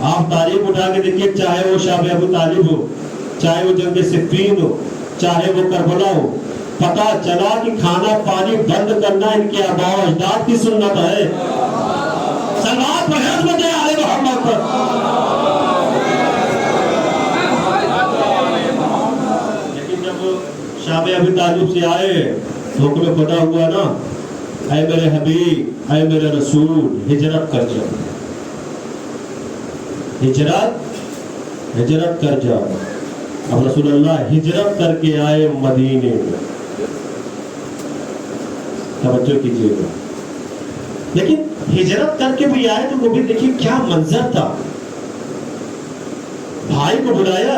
Speaker 2: آپ تاریخ اٹھا کے دیکھیے, چاہے وہ شب ابو طالب ہو, چاہے وہ جنگ صفین ہو, چاہے وہ کربلا ہو, پتا چلا کہ کھانا پانی بند کرنا ان کے آباء و اجداد کی سنت ہے. سلمان پرہیز مت آل محمد پر. لیکن جب شعب ابی طالب سے آئے حکم خدا ہوا نا, اے میرے حبیب, اے میرے رسول, ہجرت کر جا, ہجرت کر جا. اب رسول اللہ ہجرت کر کے آئے مدینے میں. توجہ کیجئے گا. لیکن ہجرت کر کے بھی آئے تو وہ بھی دیکھیے کیا منظر تھا. بھائی کو بلایا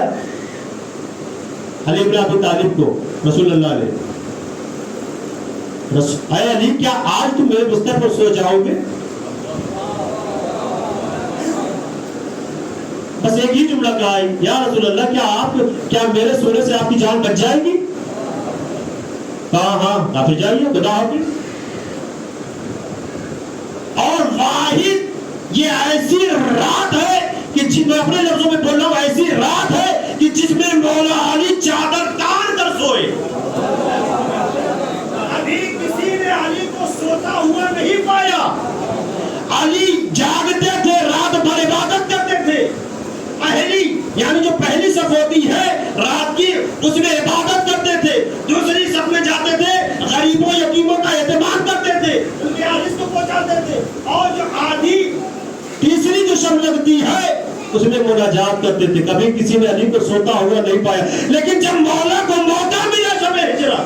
Speaker 2: علی بن ابی طالب کو رسول اللہ نے, اے علی کیا آج تم میرے بستر پر سو جاؤ گے؟ بس ایک ہی جملہ کہا, یا رسول اللہ کیا میرے سونے سے آپ کی جان بچ جائے گی؟ کہا ہاں آپ جائیے, خدا حافظ. اور واحد یہ ایسی رات ہے کہ میں اپنے لفظوں میں بول رہا ہوں, ایسی رات ہے کہ جس میں مولا علی چادر تان کر سوئے. ابھی کسی نے علی کو سوتا ہوا نہیں پایا. علی جاگتے تھے, رات بھر عبادت کرتے تھے. پہلی یعنی جو پہلی صف ہوتی ہے رات کی, اس میں عبادت کرتے تھے. دوسری صف میں جاتے تھے, غریبوں یتیموں کا اہتمام کرتے تھے, ان کے عارض کو پہنچاتے تھے. اور جو آدھی تیسری جو شب لگتی ہے اس میں مناجات کرتے تھے. کبھی کسی نے علی کو سوتا ہوا نہیں پایا. لیکن جب مولا کو موقع ملا شب ہجرت,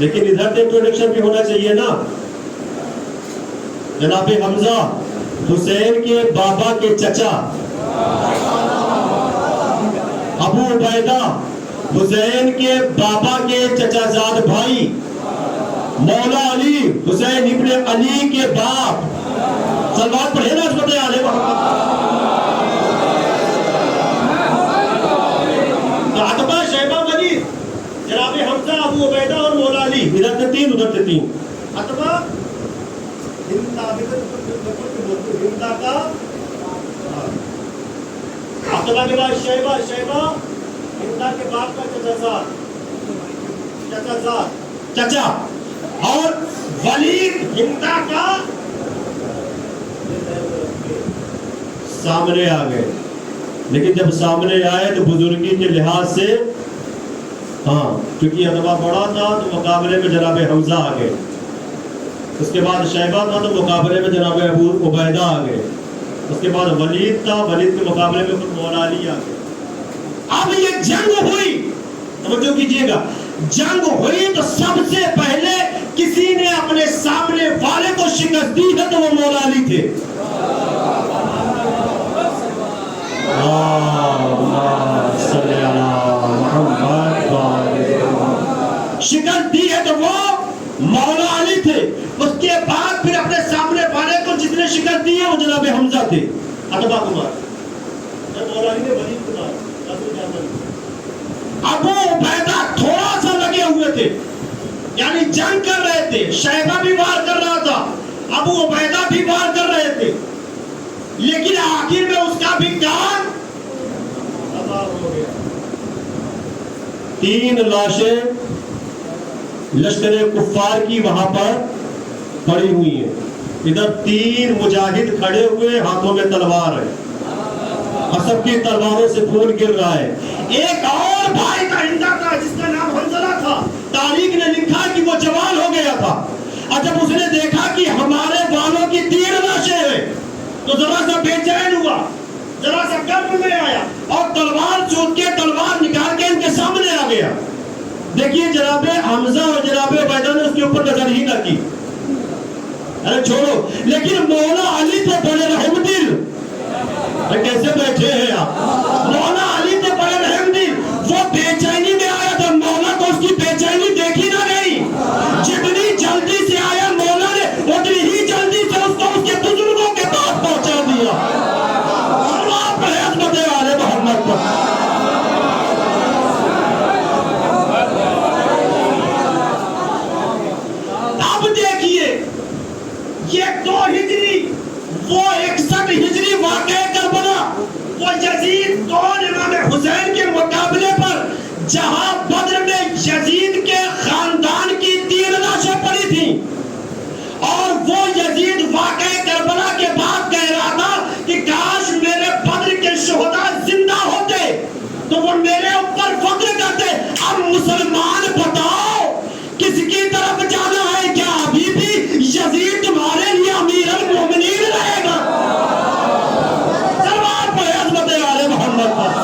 Speaker 2: لیکن ادھر تو انٹروڈکشن بھی ہونا چاہیے نا. جناب حمزہ حسین کے بابا کے چچا ابو عبیدہ حسین کے بابا کے چچا زاد بھائی مولا علی حسین ابن علی کے باپ. سلوات پڑھے نا عظمت آل محمد. تو عتبہ شیبہ ولید جناب حمزہ ابو عبیدہ اور مولا علی ادھر سے 3 ادھر سے 3. عتبہ ہندا کا عتبہ کے بعد شیبہ ہندا کے باپ کا چچا اور ولید ہندا کا سامنے آ گئے. لیکن جب سامنے آئے تو بزرگی کے لحاظ سے کیونکہ عتبہ بڑا تھا تو مقابلے میں جناب حمزہ آ گئے. اس کے بعد شیبہ تھا تو مقابلے میں جناب ابو عبیدہ آ گئے. اس کے بعد ولید تھا، ولید کے مقابلے میں خود مولا علی آ گئے. اب یہ جنگ ہوئی، توجہ کیجئے گا، جنگ ہوئی تو سب سے پہلے کسی نے اپنے سامنے والے کو شکست دی ہے تو وہ مولا علی تھے. شکست دی ہے تو وہ مولا علی تھے. اس کے بعد پھر اپنے سامنے والے کو جتنے شکست دی ہے وہ جناب حمزہ تھے. عتبہ کمار مولا علی نے ولید کو مارا. ابو عبیدہ تھوڑا سا لگے ہوئے تھے، یعنی جنگ کر رہے تھے. شیبہ بھی وار کر رہا تھا، ابو عبیدہ بھی وار کر رہے تھے، لیکن آخر میں اس کا بھی کام تمام ہو گیا. 3 لاشیں لشکر کفار کی وہاں پر پڑی ہوئی ہیں. ادھر 3 مجاہد کھڑے ہوئے، ہاتھوں میں تلوار ہے، اور سب کی تلواروں سے خون گر رہا ہے. ایک اور بھائی کا ہندا تھا جس کا نام حنظلہ تھا. تاریخ نے لکھا کہ وہ جوان ہو گیا تھا، اور جب اس نے دیکھا کہ ہمارے والوں کی 3 لاشیں ہیں تو ذرا سا بے چین ہوا، ذرا سا قلب میں آیا اور تلوار چوک کے تلوار نکال کے ان کے سامنے آ گیا. دیکھیے جناب حمزہ اور جناب عبیدہ نے اس کے اوپر نظر ہی نہ کی، ارے چھوڑو. لیکن مولا علی تھے بڑے رحم دل. کیسے بیٹھے ہیں آپ؟ مولا علی تھے بڑے رحم دل. وہ بے چینی میں آیا تھا، مولا کو اس کی بے چینی دیکھی نہ گئی. جتنی جلدی سے آیا مولا نے اتنی ہی جلدی سے اس کو اس کے بزرگوں کے پاس پہنچا دیا. اللہ پر عظمت آل محمد پر. اب دیکھیے یہ 2 ہجری وہ 61 ہجری واقعہ کربلا، وہ یزید کون امام حسین کے مقابلے پر جہاں بدر میں یزید کے خاندان کی 3 لاشیں پڑی تھیں، اور وہ یزید واقعہ کربلا کے بعد کہہ رہا تھا کہ کاش میرے بدر کے شہداء زندہ ہوتے تو وہ میرے اوپر فخر کرتے. اب مسلمان بتاؤ کس کی طرف جانا ہے؟ کیا ابھی بھی یزید تمہارے لیے امیر المومنین رہے گا؟ سلوات پڑھے عظمت آل محمد پر.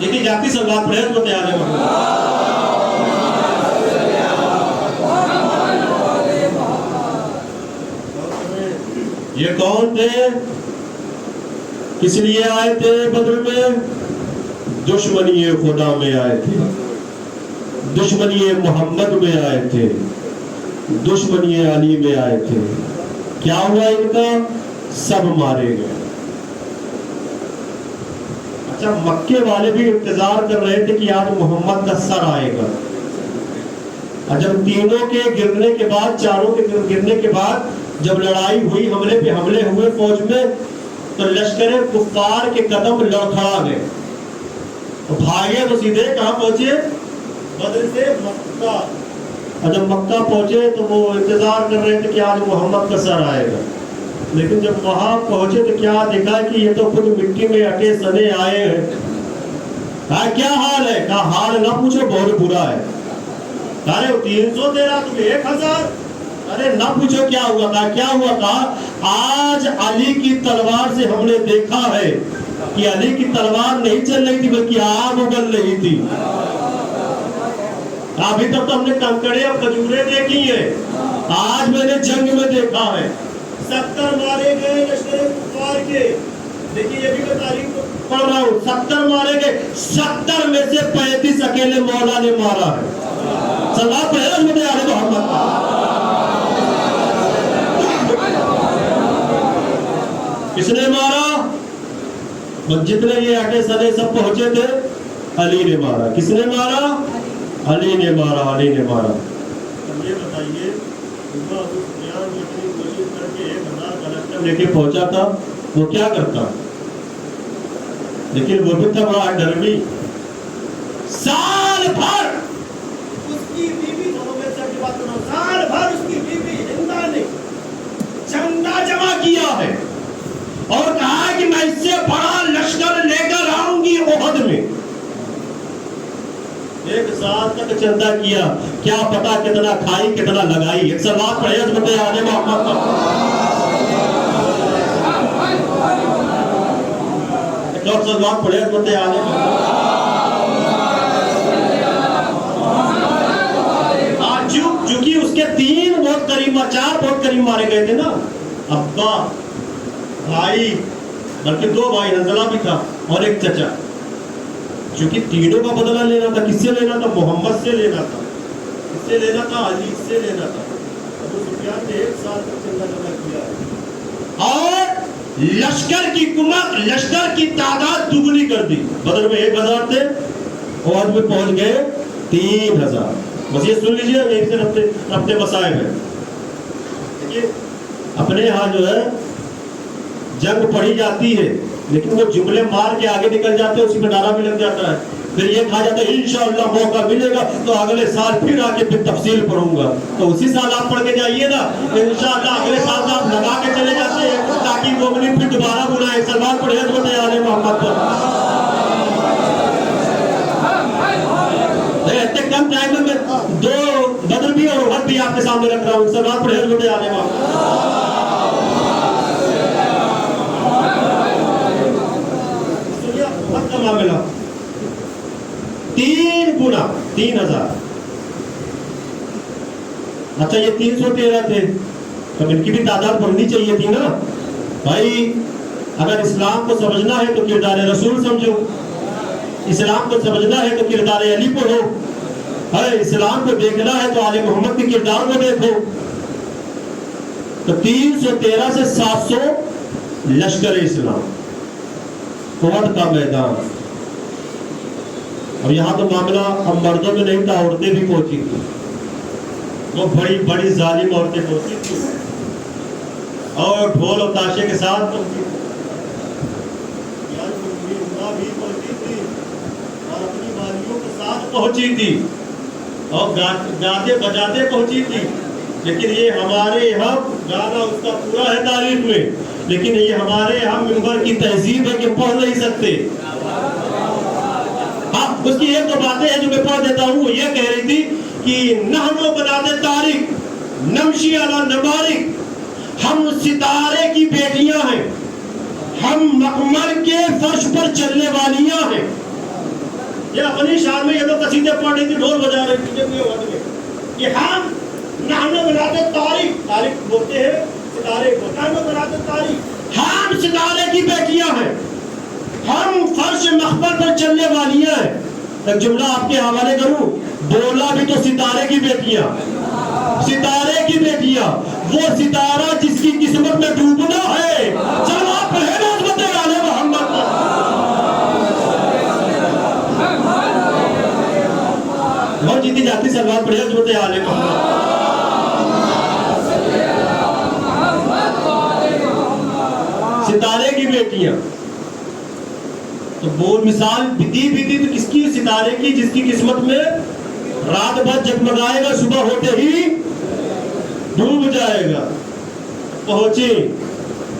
Speaker 2: یہ جاتی سلوات پڑھے عظمت آل محمد. یہ کون تھے؟ کس لیے آئے تھے بدر میں؟ دشمنی خدا میں آئے تھے، دشمنی محمد میں آئے تھے، دشمنی علی میں آئے تھے. کیا ہوا ان کا؟ سب مارے گئے. اچھا مکے والے بھی انتظار کر رہے تھے کہ آج محمد کا سر آئے گا. اور جب تینوں کے گرنے کے بعد، چاروں کے گرنے کے بعد جب لڑائی ہوئی، حملے پہ حملے ہوئے فوج میں، تو لشکر کفار کے قدم لڑکھڑا گئے. بھاگے تو سیدھے کہاں پہنچے؟ بدر سے مکہ. اور جب مکہ پہنچے تو وہ انتظار کر رہے تھے کہ آج محمد کا سر آئے گا. لیکن جب وہاں پہنچے تو کیا دیکھا کہ یہ تو خود مٹی میں اٹے سنے آئے ہیں. کیا حال ہے؟ کہا حال نہ پوچھو بہت برا ہے. ارے 300 دے رہا تمہیں 1000. ارے نہ پوچھو کیا ہوا. کہا کیا ہوا؟ کہا آج علی کی تلوار سے ہم نے دیکھا ہے کہ علی کی تلوار نہیں چل رہی تھی بلکہ آگ اگل رہی تھی. ابھی تک تو ہم نے کنکڑے اور کھجوریں دیکھی ہیں, آج میں نے جنگ میں دیکھا ہے 70 مارے گئے لشکر کفار کے. دیکھیے یہ بھی میں تاریخ پڑھ رہا ہوں, 70 مارے گئے, 70 میں سے 35 اکیلے مولا نے مارا ہے. صلوات پڑھیں حضرت آل محمد کا. کس نے مارا؟ جتنے یہ اٹے سدے سب پہنچے تھے, علی نے مارا. کس نے مارا؟ علی نے مارا, علی نے مارا. اب یہ بتائیے ابو سفیان جو اتنی کوشش کر کے 1000 کلکٹر لے کے پہنچا تھا, وہ کیا کرتا؟ لیکن وہ بھی تھا بڑا ڈرمی. سال بھر اس کی بیوی, سال بھر اس کی بیوی ہندا نے چندہ جمع کیا ہے اور کہا ہے کہ میں اس سے بڑا لشکر لے کر آؤں گی احد میں. 1 سال تک چندہ کیا, کیا پتا کتنا کھائی کتنا لگائی. ایک صلوات پڑھیں حضرت آل محمد پر. ایک اور صلوات پڑھیں حضرت آل محمد. چونکہ اس کے 3 بہت قریب, 4 بہت قریب مارے گئے تھے نا, ابا, بھائی, بلکہ 2 بھائی, نزلہ بھی تھا اور ایک چچا. چونکہ تینوں کا بدلہ لینا تھا. کس سے لینا تھا؟ محمد سے لینا تھا. کس سے لینا تھا؟ علی سے لینا تھا. ابو سفیان نے 1 سال تک چندہ جمع کیا اور لشکر کی کمک, لشکر کی تعداد دگنی کر دی. بدر میں 1000 تھے, احد میں پہنچ گئے 3000. بس یہ سن لیجیے, ایک سے رفتے مسائب ہے. دیکھیے اپنے یہاں جو ہے جنگ پڑھی جاتی ہے لیکن وہ جملے مار کے آگے نکل جاتے ہیں, اسی میں نعرہ بھی لگ جاتا ہے. پھر یہ کہا جاتا ہے انشاءاللہ موقع ملے گا تو اگلے سال پھر آ کے پھر تفصیل پڑھوں گا. تو اسی سال آپ پڑھ کے جائیے نا, انشاءاللہ اگلے سال آپ لگا کے چلے جاتے ہیں تاکہ مومنین پھر دوبارہ بلائیں. سلمان پڑھیں حضرت آل محمد پر. اتنے کم ٹائم میں 2 بدر بھی اور احد بھی آپ کے سامنے رکھ رہا ہوں. سلمان پڑھیں حضرت آل محمد. کا معاملہ 3 گنا 3000. اچھا یہ 313 تھے, تو ان کی بھی تعداد بڑھنی چاہیے تھی نا بھائی. اگر اسلام کو سمجھنا ہے تو کردار رسول سمجھو, اسلام کو سمجھنا ہے تو کردار علی پڑھو, اسلام کو دیکھنا ہے تو آل محمد کے کردار کو دیکھو. تو 313 سے 700 لشکر اسلام, احد کا میدان. اب یہاں تو معاملہ اب مردوں میں نہیں تھا, عورتیں بھی پہنچی تھی. وہ بڑی بڑی ظالم عورتیں پہنچی تھی اور ڈھول اور تاشے کے ساتھ پہنچی تھی. بھی پہنچی تھی اور اپنی بالیوں کے ساتھ پہنچی تھی اور گاتے بجاتے پہنچی تھی. لیکن یہ ہمارے یہاں گانا اس کا پورا ہے تاریخ میں, لیکن یہ ہمارے یہاں ممبر کی تہذیب ہے کہ پڑھ نہیں سکتے. ہاں اس کی 1-2 باتیں ہیں جو میں پڑھ دیتا ہوں. وہ یہ کہہ رہی تھی کہ نحنو بناتے تاریخ نمشی علی نبارک, ہم ستارے کی بیٹیاں ہیں, ہم مقمر کے فرش پر چلنے والیاں ہیں. یہ اپنی شان میں یہ لوگ قصیدے پڑھ رہی تھی, ڈھول بجا رہی تھی کہ ہم نحنو بناتے تاریخ, تاریخ بولتے ہیں ستارے کو, نحنو بناتے تاریخ, ہم ستارے کی بیٹیاں ہیں, ہم فرش مقبر پر چلنے والیاں ہیں. ایک جملہ آپ کے حوالے کروں, بولا بھی تو ستارے کی بیٹیاں, ستارے کی بیٹیاں, وہ ستارہ جس کی قسمت میں ڈوبنا ہے. چلو آپ پڑھیں حضرت آل محمد پر. بہت جیتی جاتی سلوات پڑھیں حضرت آل محمد. ستارے کی بیٹیاں, تو وہ مثال بھی تو کس کی؟ ستارے کی, جس کی قسمت میں رات بھر جگمگائے گا, صبح ہوتے ہی ڈوب جائے گا. پہنچے,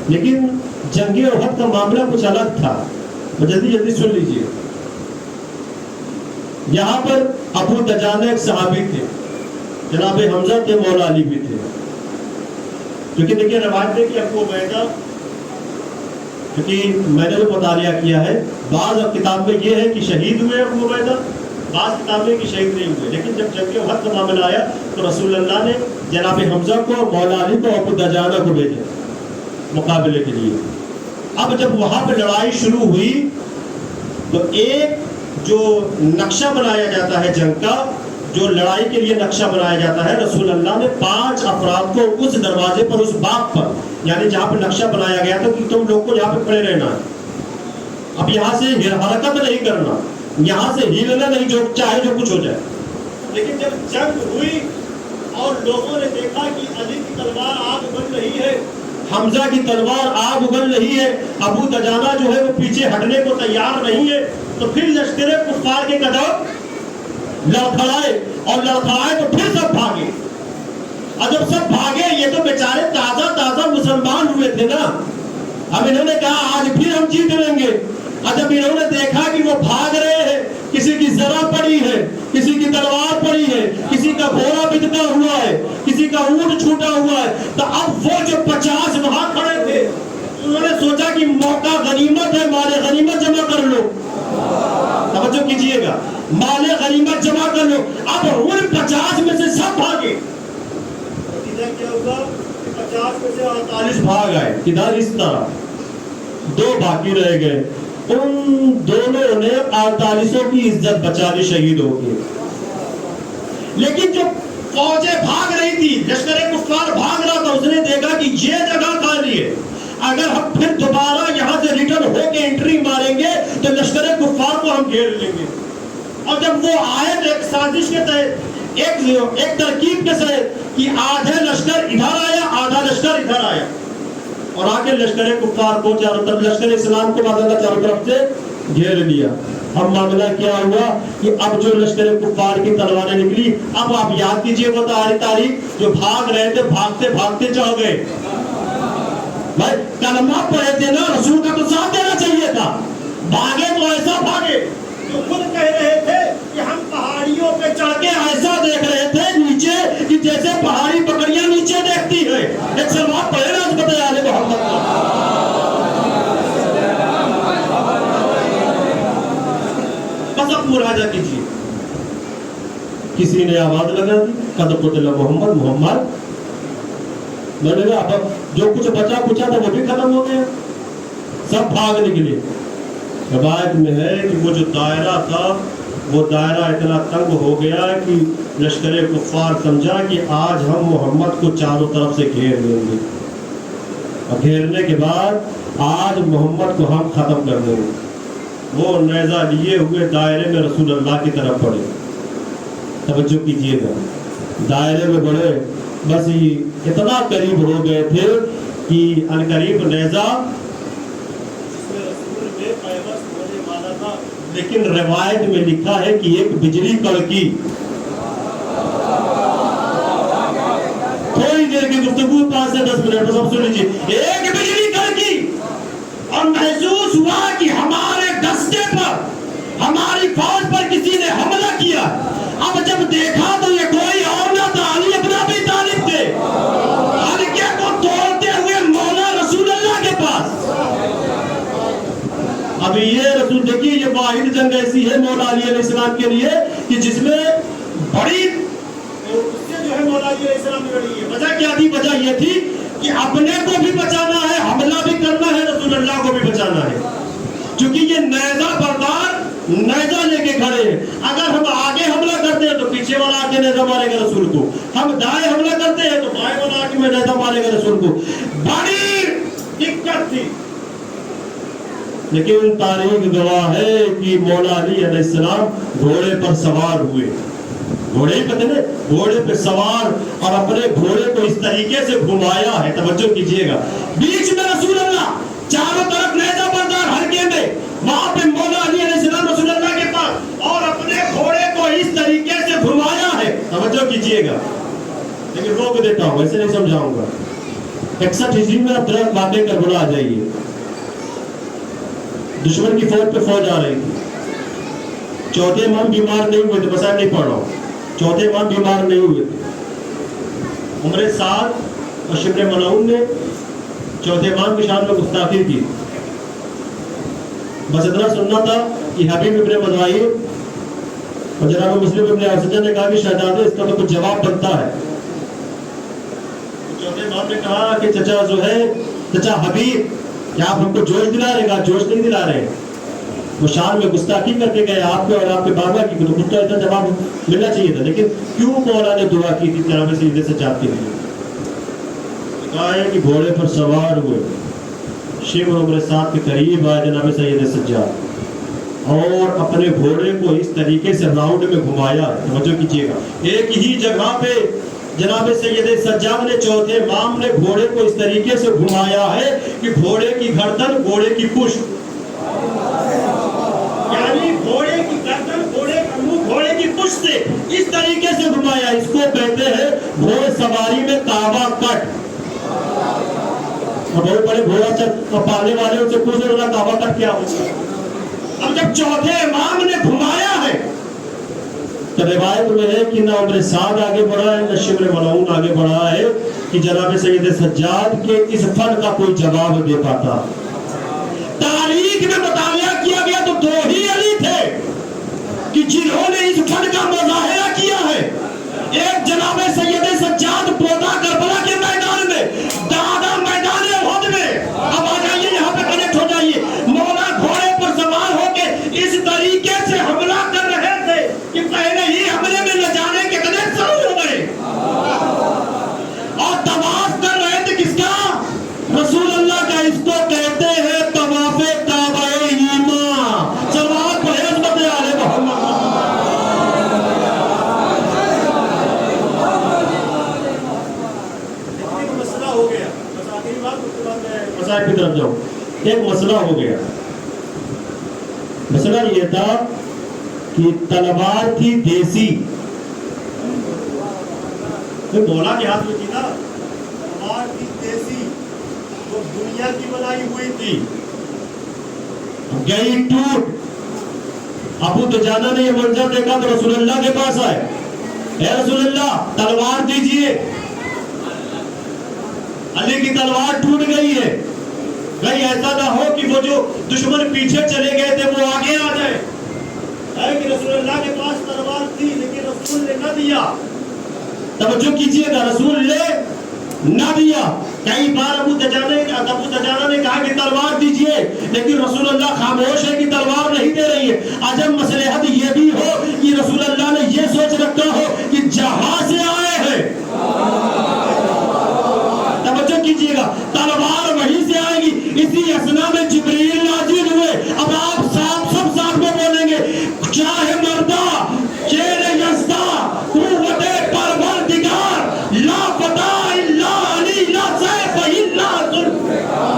Speaker 2: لیکن جنگ احد کا معاملہ کچھ الگ تھا. جلدی جلدی سن لیجئے. یہاں پر ابو دجانہ ایک صحابی تھے, جناب حمزہ تھے, مولا علی بھی تھے. کیونکہ دیکھیے روایت ہے کہ ابو عبیدہ کیونکہ میں نے جو مطالعہ کیا ہے بعض کتاب میں یہ ہے کہ شہید ہوئے ابو عبیدہ، بعض کتاب میں کہ شہید نہیں ہوئے، لیکن جب جنگ احد کا معاملہ آیا تو رسول اللہ نے جناب حمزہ کو، مولا علی کو، ابو دجانہ کو بھیجا مقابلے کے لیے۔ اب جب وہاں پہ لڑائی شروع ہوئی تو ایک جو نقشہ بنایا جاتا ہے جنگ کا، جو لڑائی کے لیے نقشہ بنایا جاتا ہے، رسول اللہ نے 5 افراد کو اس دروازے پر، اس باغ پر، یعنی جہاں پہ نقشہ بنایا گیا تھا کہ تم لوگ کو یہاں پہ کھڑے رہنا ہے، اب یہاں سے حرکت نہیں کرنا، یہاں سے ہلنا نہیں، جو چاہے جو کچھ ہو جائے۔ لیکن جب جنگ ہوئی اور لوگوں نے دیکھا کہ علی کی تلوار آگ اگل رہی ہے، حمزہ کی تلوار آگ اگل رہی ہے، ابو دجانہ جو ہے وہ پیچھے ہٹنے کو تیار نہیں ہے، تو پھر لشکر کفار کے قدم لڑکھڑائے، اور لڑکھڑائے تو پھر سب بھاگے۔ اور جب سب بھاگے، یہ تو بیچارے تازہ تازہ مسلمان ہوئے تھے نا، اب انہوں نے کہا آج پھر ہم جیت لیں گے۔ اور جب انہوں نے دیکھا کہ وہ بھاگ رہے ہیں، کسی کی ذرا پڑی ہے، کسی کی تلوار پڑی ہے، کسی کا گھوڑا بچتا ہوا ہے، کسی کا اونٹ چھوٹا ہوا ہے، تو اب وہ جو 50 وہاں کھڑے تھے انہوں نے سوچا کہ موقع غنیمت ہے، مال غنیمت جمع کر لو۔ توجہ کیجئے گا، مال غنیمت جمع کر لو۔ اب ان 50 میں سے سب بھاگے، کیا ہوگا 50 میں سے 48 بھاگ آئے، کدھر اس طرح 2 باقی رہ گئے۔ ان دونوں نے 48 کی عزت بچا لی، شہید ہو گئے۔ لیکن جو فوجیں بھاگ رہی تھی، لشکر کفار بھاگ رہا تھا، اس نے دیکھا کہ یہ جگہ خالی ہے، اگر ہم پھر دوبارہ یہاں سے ریٹرن ہو کے انٹری ماریں گے تو لشکر کفار کو ہم گھیر لیں گے۔ اور جب وہ آئے تو ایک سازش کے تحت، ایک ترکیب کے تحت کہ آدھے لشکر ادھر آیا، آدھا لشکر ادھر آیا، اور آگے لشکر کفار کو چاروں طرف، لشکر اسلام کو باقاعدہ چاروں طرف سے گھیر لیا۔ اب معاملہ کیا ہوا کہ اب جو لشکر کفار کی تلواریں نکلی، اب آپ یاد کیجئے وہ تاریخ، جو بھاگ رہے تھے بھاگتے بھاگتے چڑھ گئے۔ بھائی کلمہ پڑھے تھے نا، رسول کا تو ساتھ دینا چاہیے تھا، بھاگے تو ایسا بھاگے جو خود کہہ رہے تھے کہ ہم پہاڑیوں پہ چڑھ کے ایسا دیکھ رہے تھے نیچے کہ جیسے پہاڑی بکریاں نیچے دیکھتی ہے۔ ایک سلوات پڑھے نا، اس بتایا آل محمد کو۔ بس اب مراجعہ کیجیے، کسی نے آواز لگا دی قد قتل محمد، محمد، میں نے کہا اب جو کچھ بچا کچا تھا وہ بھی ختم ہو گیا، سب بھاگ نکلے۔ روایت میں ہے کہ وہ جو دائرہ تھا وہ دائرہ اتنا تنگ ہو گیا کہ لشکر کفار سمجھا کہ آج ہم محمد کو چاروں طرف سے گھیر لیں گے، اور گھیرنے کے بعد آج محمد کو ہم ختم کر دیں گے۔ وہ نیزہ لیے ہوئے دائرے میں رسول اللہ کی طرف بڑھے۔ توجہ کیجئے گا، دائرے میں بڑھے، بس یہ اتنا قریب ہو گئے تھے کہ عنقریب نیزہ لیکن روایت میں لکھا ہے کہ ایک بجلی کڑکی، تھوڑی دیر کی گفتگو 5 سے 10 منٹ سب سن لیجیے، ایک بجلی کڑکی اور محسوس ہوا کہ ہمارے دستے پر، ہماری فوج پر کسی نے حملہ کیا۔ اب جب دیکھا تو یہ کوئی اور نہ تھا، علی ابن ابی طالب تھے، حلقے کو توڑتے ہوئے مولا رسول اللہ کے پاس۔ اب یہ رسول دیکھیے، یہ واحد جنگ ایسی ہے مولا علی علیہ السلام کے لیے کہ جس میں بڑی اس سے جو ہے مولا علی علیہ السلام نے لڑی ہے۔ وجہ کیا تھی؟ وجہ یہ تھی کہ اپنے کو بھی بچانا ہے، حملہ بھی کرنا ہے، رسول اللہ کو بھی بچانا ہے، کیونکہ یہ نیزہ بردار نیزہ لے کے کھڑے ہیں۔ اگر ہم آگے حملہ کرتے ہیں تو پیچھے والا آگے نیزہ مارے گا رسول کو، ہم دائیں حملہ کرتے ہیں تو بائیں والا آگے میں نیزہ مارے گا رسول کو۔ بڑی دقت تھی، لیکن تاریخ گواہ ہے کہ مولا علی علیہ السلام گھوڑے پر سوار ہوئے، گھوڑے ہی پتہ نہیں، گھوڑے پہ سوار، اور اپنے گھوڑے کو اس طریقے سے گھمایا ہے، توجہ کیجئے گا، بیچ میں رسول اللہ، چاروں طرف نیزہ بردار حلقے میں، وہاں پہ مولا علی علیہ السلام رسول اللہ کے پاس، اور اپنے گھوڑے کو اس طریقے سے گھمایا ہے، توجہ کیجئے گا۔ لیکن روک دیتا ہوں، ایسے نہیں سمجھاؤں گا۔ 61 ہجری میں اب درخت واقع کربلا آ جائیے، دشمن کی فوج پہ فوج آ رہی تھی، چوتھے امام بیمار نہیں ہوئے تھے، مسائل نہیں پڑھ رہا ہوں، چوتھے امام بیمار نہیں ہوئے تھے۔ عمر سعد اور شبر ملعون نے چوتھے امام کی شان میں گستاخی کی، بس اتنا سننا تھا کہ حبیب ابن مدوائی اور جناب مسلم ابن اوسجہ نے کہا کہ شہزادے اس کا تو کچھ جواب بنتا ہے. چوتھے امام نے کہا کہ چچا جو ہے چچا حبیب کیا آپ ہم کو جوش دلا رہے؟ کہا جوش نہیں دلا رہے. وہ شان میں گستاخی کر کے گئے آپ کے اور آپ کے بابا کی. تو کچھ تو ایسا جواب ملنا چاہیے تھا. لیکن کیوں مولا نے دعا کی تھی جناب سید سجاد کے لیے؟ کہا ہے کہ گھوڑے پر سوار ہوئے شبر عمر 7 کے قریب آئے جناب سید سجاد اور اپنے گھوڑے کو اس طریقے سے راؤنڈ میں گھمایا. توجہ کیجیے گا, ایک ہی جگہ پہ جناب سید سجاد نے چوتھے امام نے گھوڑے کو اس طریقے سے گھمایا ہے کہ گھوڑے کی گردن گھوڑے کی پشت, یعنی گھوڑے کی گردن گھوڑے کا منہ گھوڑے کی پشت سے اس طریقے سے گھمایا. اس کو کہتے ہیں گھوڑ سواری میں کعبہ کٹ. اور بہت بڑے گھوڑا پالنے والے ان سے پوچھ رہا کعبہ کٹ کیا ہوتا ہے. اب جب چوتھے امام نے گھمایا ہے تو روایت میں ہے کہ نہ عمر سعد آگے بڑھا ہے نہ شبر ملعون آگے بڑھا ہے کہ جناب سید سجاد کے اس فن کا کوئی جواب دے پاتا. تاریخ میں مطالعہ کیا گیا تو 2 ہی علی تھے کہ جنہوں نے اس فن کا مظاہرہ کیا ہے. ایک جناب سید سجاد پودا کربلا کے میدان میں, دادا میدان احد میں. اب آ جائیے یہاں پہ کنیکٹ ہو جائیے. مولا گھوڑے پر سوار ہو کے اس طریقے سے حملہ کر رہے تھے کہ پہلے ہی حملے میں نہ جانے کے کنیکٹ شروع ہو گئے اور طواف کر رہے تھے. کس کا؟ رسول اللہ کا. اس کو کہتے ہیں طواف کعبہ ایمان. صلوات پڑھیں عظمت آل محمد. ایک مسئلہ ہو گیا, بس آخری بات اس کے بعد میں مسائل کی طرف جاؤں. ایک مسئلہ ہو گیا. مسئلہ یہ تھا کہ تلوار تھی دیسی. مولا کے ہاتھ میں تھی نا, تلوار تھی دیسی, وہ دنیا کی بنائی ہوئی تھی, گئی ٹوٹ. ابو دجانہ نے یہ منظر دیکھا تو رسول اللہ کے پاس آئے, اے رسول اللہ تلوار دیجئے. علی کی تلوار ٹوٹ گئی ہے, کہیں ایسا نہ ہو کہ وہ جو دشمن پیچھے چلے گئے تھے وہ آگے آ جائے. کہ رسول اللہ کے پاس تلوار تھی لیکن رسول نے نہ دیا. توجہ کیجئے گا, رسول نے نہ دیا. کئی بار ابو دجانہ نے کہا کہ تلوار دیجئے, لیکن رسول اللہ خاموش ہے کہ تلوار نہیں دے رہی ہے. عجب مصلحت یہ بھی ہو کہ رسول اللہ نے یہ سوچ رکھا ہو کہ جہاں سے آئے ہیں. توجہ کیجئے گا, تلوار وہیں سے آئے گی. اسی اسنا میں جبریل نازل ہوئے. اب آپ سب ساتھ میں بولیں گے, چاہے مردہ شیر یزدہ قوت پروردگار لا فتح الا علی لا سیف الا ذوالفقار.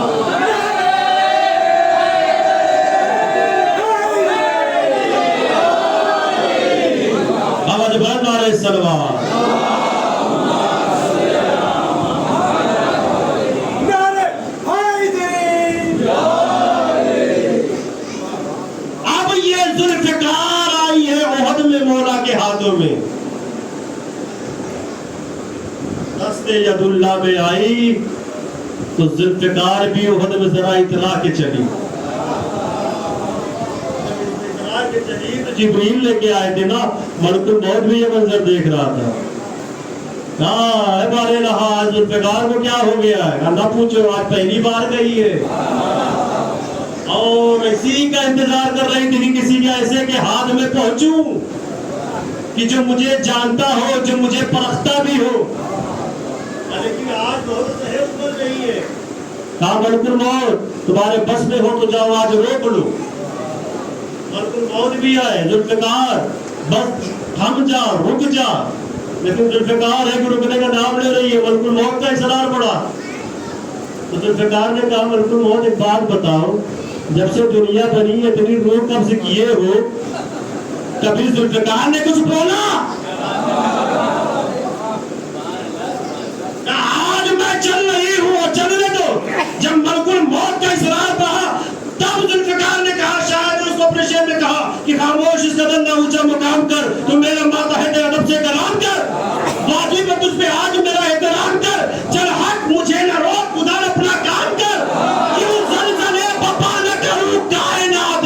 Speaker 2: آواز بلند نعرہ صلوات. مولا کے ہاتھوں میں دست ید اللہ میں آئی تو ذوالفقار بھی احد میں ذرا اطلاع کے چلی. اطلاع کے چلی تو جبریل لے کے آئے تھے نا, ملک الموت بھی یہ منظر دیکھ رہا تھا. کہا اے بارے لہا ذوالفقار کو کیا ہو گیا ہے؟ نہ پوچھو, آج پہلی بار گئی ہے اور اسی کا انتظار کر رہی تھی کسی کے ایسے کے ہاتھ میں پہنچوں کہ جو مجھے جانتا ہو, جو مجھے پرکھتا بھی ہو. لیکن آج بہت صحیح اتر رہی ہے. کہا ملک الموت تمہارے بس میں ہو تو جاؤ آج روک لو. ملک الموت بھی آئے, ذوالفقار بس تھم جا رک جا. لیکن ذوالفقار ہے کہ رکنے کا نام لے رہی ہے. ملک الموت کا اصرار پڑا تو ذوالفقار نے کہا ملک الموت ایک بات بتاؤ, جب سے دنیا بنی ہے اتنی روح کب سے کیے ہو؟ کبھی ذوالفقار نے کچھ بولا؟ آج میں چل رہی ہوں, چلنے دو. جب ملک الموت کا اصرار پڑا تب ذوالفقار نے کہا, شاید اس کو اپنے شعر میں کہا کہ خاموش اس قدر نہ اونچا مقام کر, تو میرا ماتحت ادب سے کلام کر. باقی میں تجھ پہ آج میرا احترام کر. چل ہٹ مجھے نہ روک, خدا اپنا کام کر. کیوں زلزلے بپا نہ کروں کائنات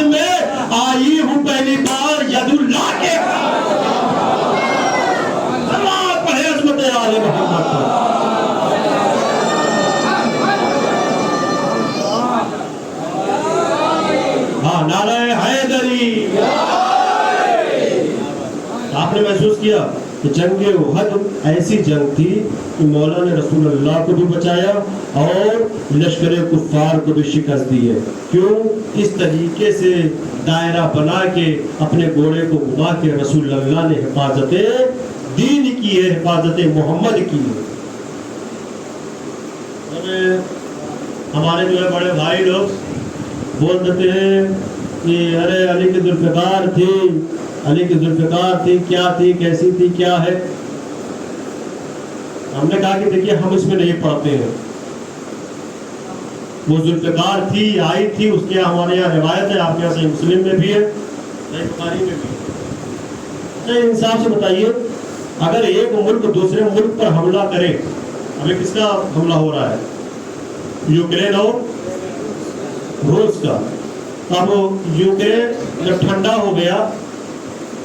Speaker 2: جنگ احد ایسی جنگ تھی کہ مولا نے رسول اللہ کو بھی بچایا اور لشکر کفار کو بھی شکست دی ہے. کیوں؟ اس طریقے سے دائرہ بنا کے اپنے گھوڑے کو گھما کے رسول اللہ نے حفاظت دین کی ہے، حفاظت محمد کی ہے. ہمارے جو ہے بڑے بھائی لوگ بول دیتے ہیں کہ ارے علی کی ذوالفقار تھی، علی کی ذوالفقار تھی، کیا تھی، کیسی تھی، کیا ہے. ہم نے کہا کہ دیکھیے ہم اس میں نہیں پڑھتے ہیں. وہ ذوالفقار تھی، آئی تھی، اس کے ہمارے یہاں روایت ہے، آپ کے یہاں صحیح مسلم میں بھی ہے، صحیح بخاری میں بھی ہے. انصاف سے بتائیے، اگر ایک ملک دوسرے ملک پر حملہ کرے، ہمیں کس کا حملہ ہو رہا ہے؟ یوکرین اور روس کا. اب یوکرین جب ٹھنڈا ہو گیا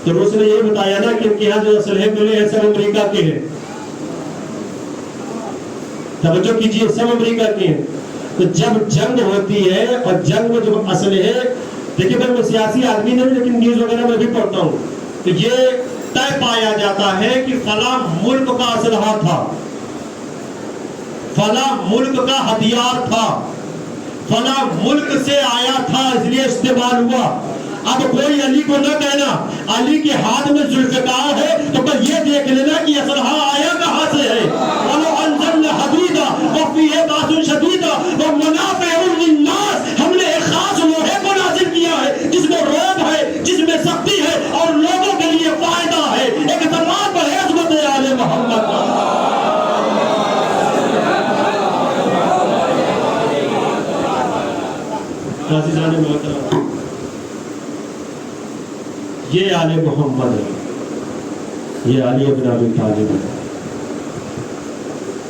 Speaker 2: تو روس نے یہ بتایا نا کہ ان کے یہاں جو اسلحے ملے ہیں سب امریکہ کے ہیں. توجہ کیجیے، سب امریکہ کے ہیں. تو جب جنگ ہوتی ہے اور جنگ میں جو اسلحے، دیکھیے میں سیاسی آدمی نہیں لیکن نیوز وغیرہ میں بھی پڑھتا ہوں، تو یہ طے پایا جاتا ہے کہ فلاں ملک کا اسلحہ تھا، فلاں ملک کا ہتھیار تھا، فلاں ملک سے آیا تھا، اس لیے استعمال ہوا. اب کوئی علی کو نہ کہنا علی کے ہاتھ میں ذوالفقار ہے تو پر یہ دیکھ لینا کہ اسلحہ آیا کہاں سے ہے. وَلَوْ أَنزَلْنَا حَدِيدًا وَفِيهِ بَأْسٌ شَدِيدٌ وَمَنَافِعُ لِلنَّاسِ. ہم نے ایک خاص لوہے کو نازل کیا ہے جس میں روب ہے، جس میں سختی ہے اور لوگوں کے لیے فائدہ ہے. ایک تمام پر ہے عظمت آل محمد کا. عزیزان محترم، یہ آل محمد ہے، یہ علی بن ابی طالب ہے.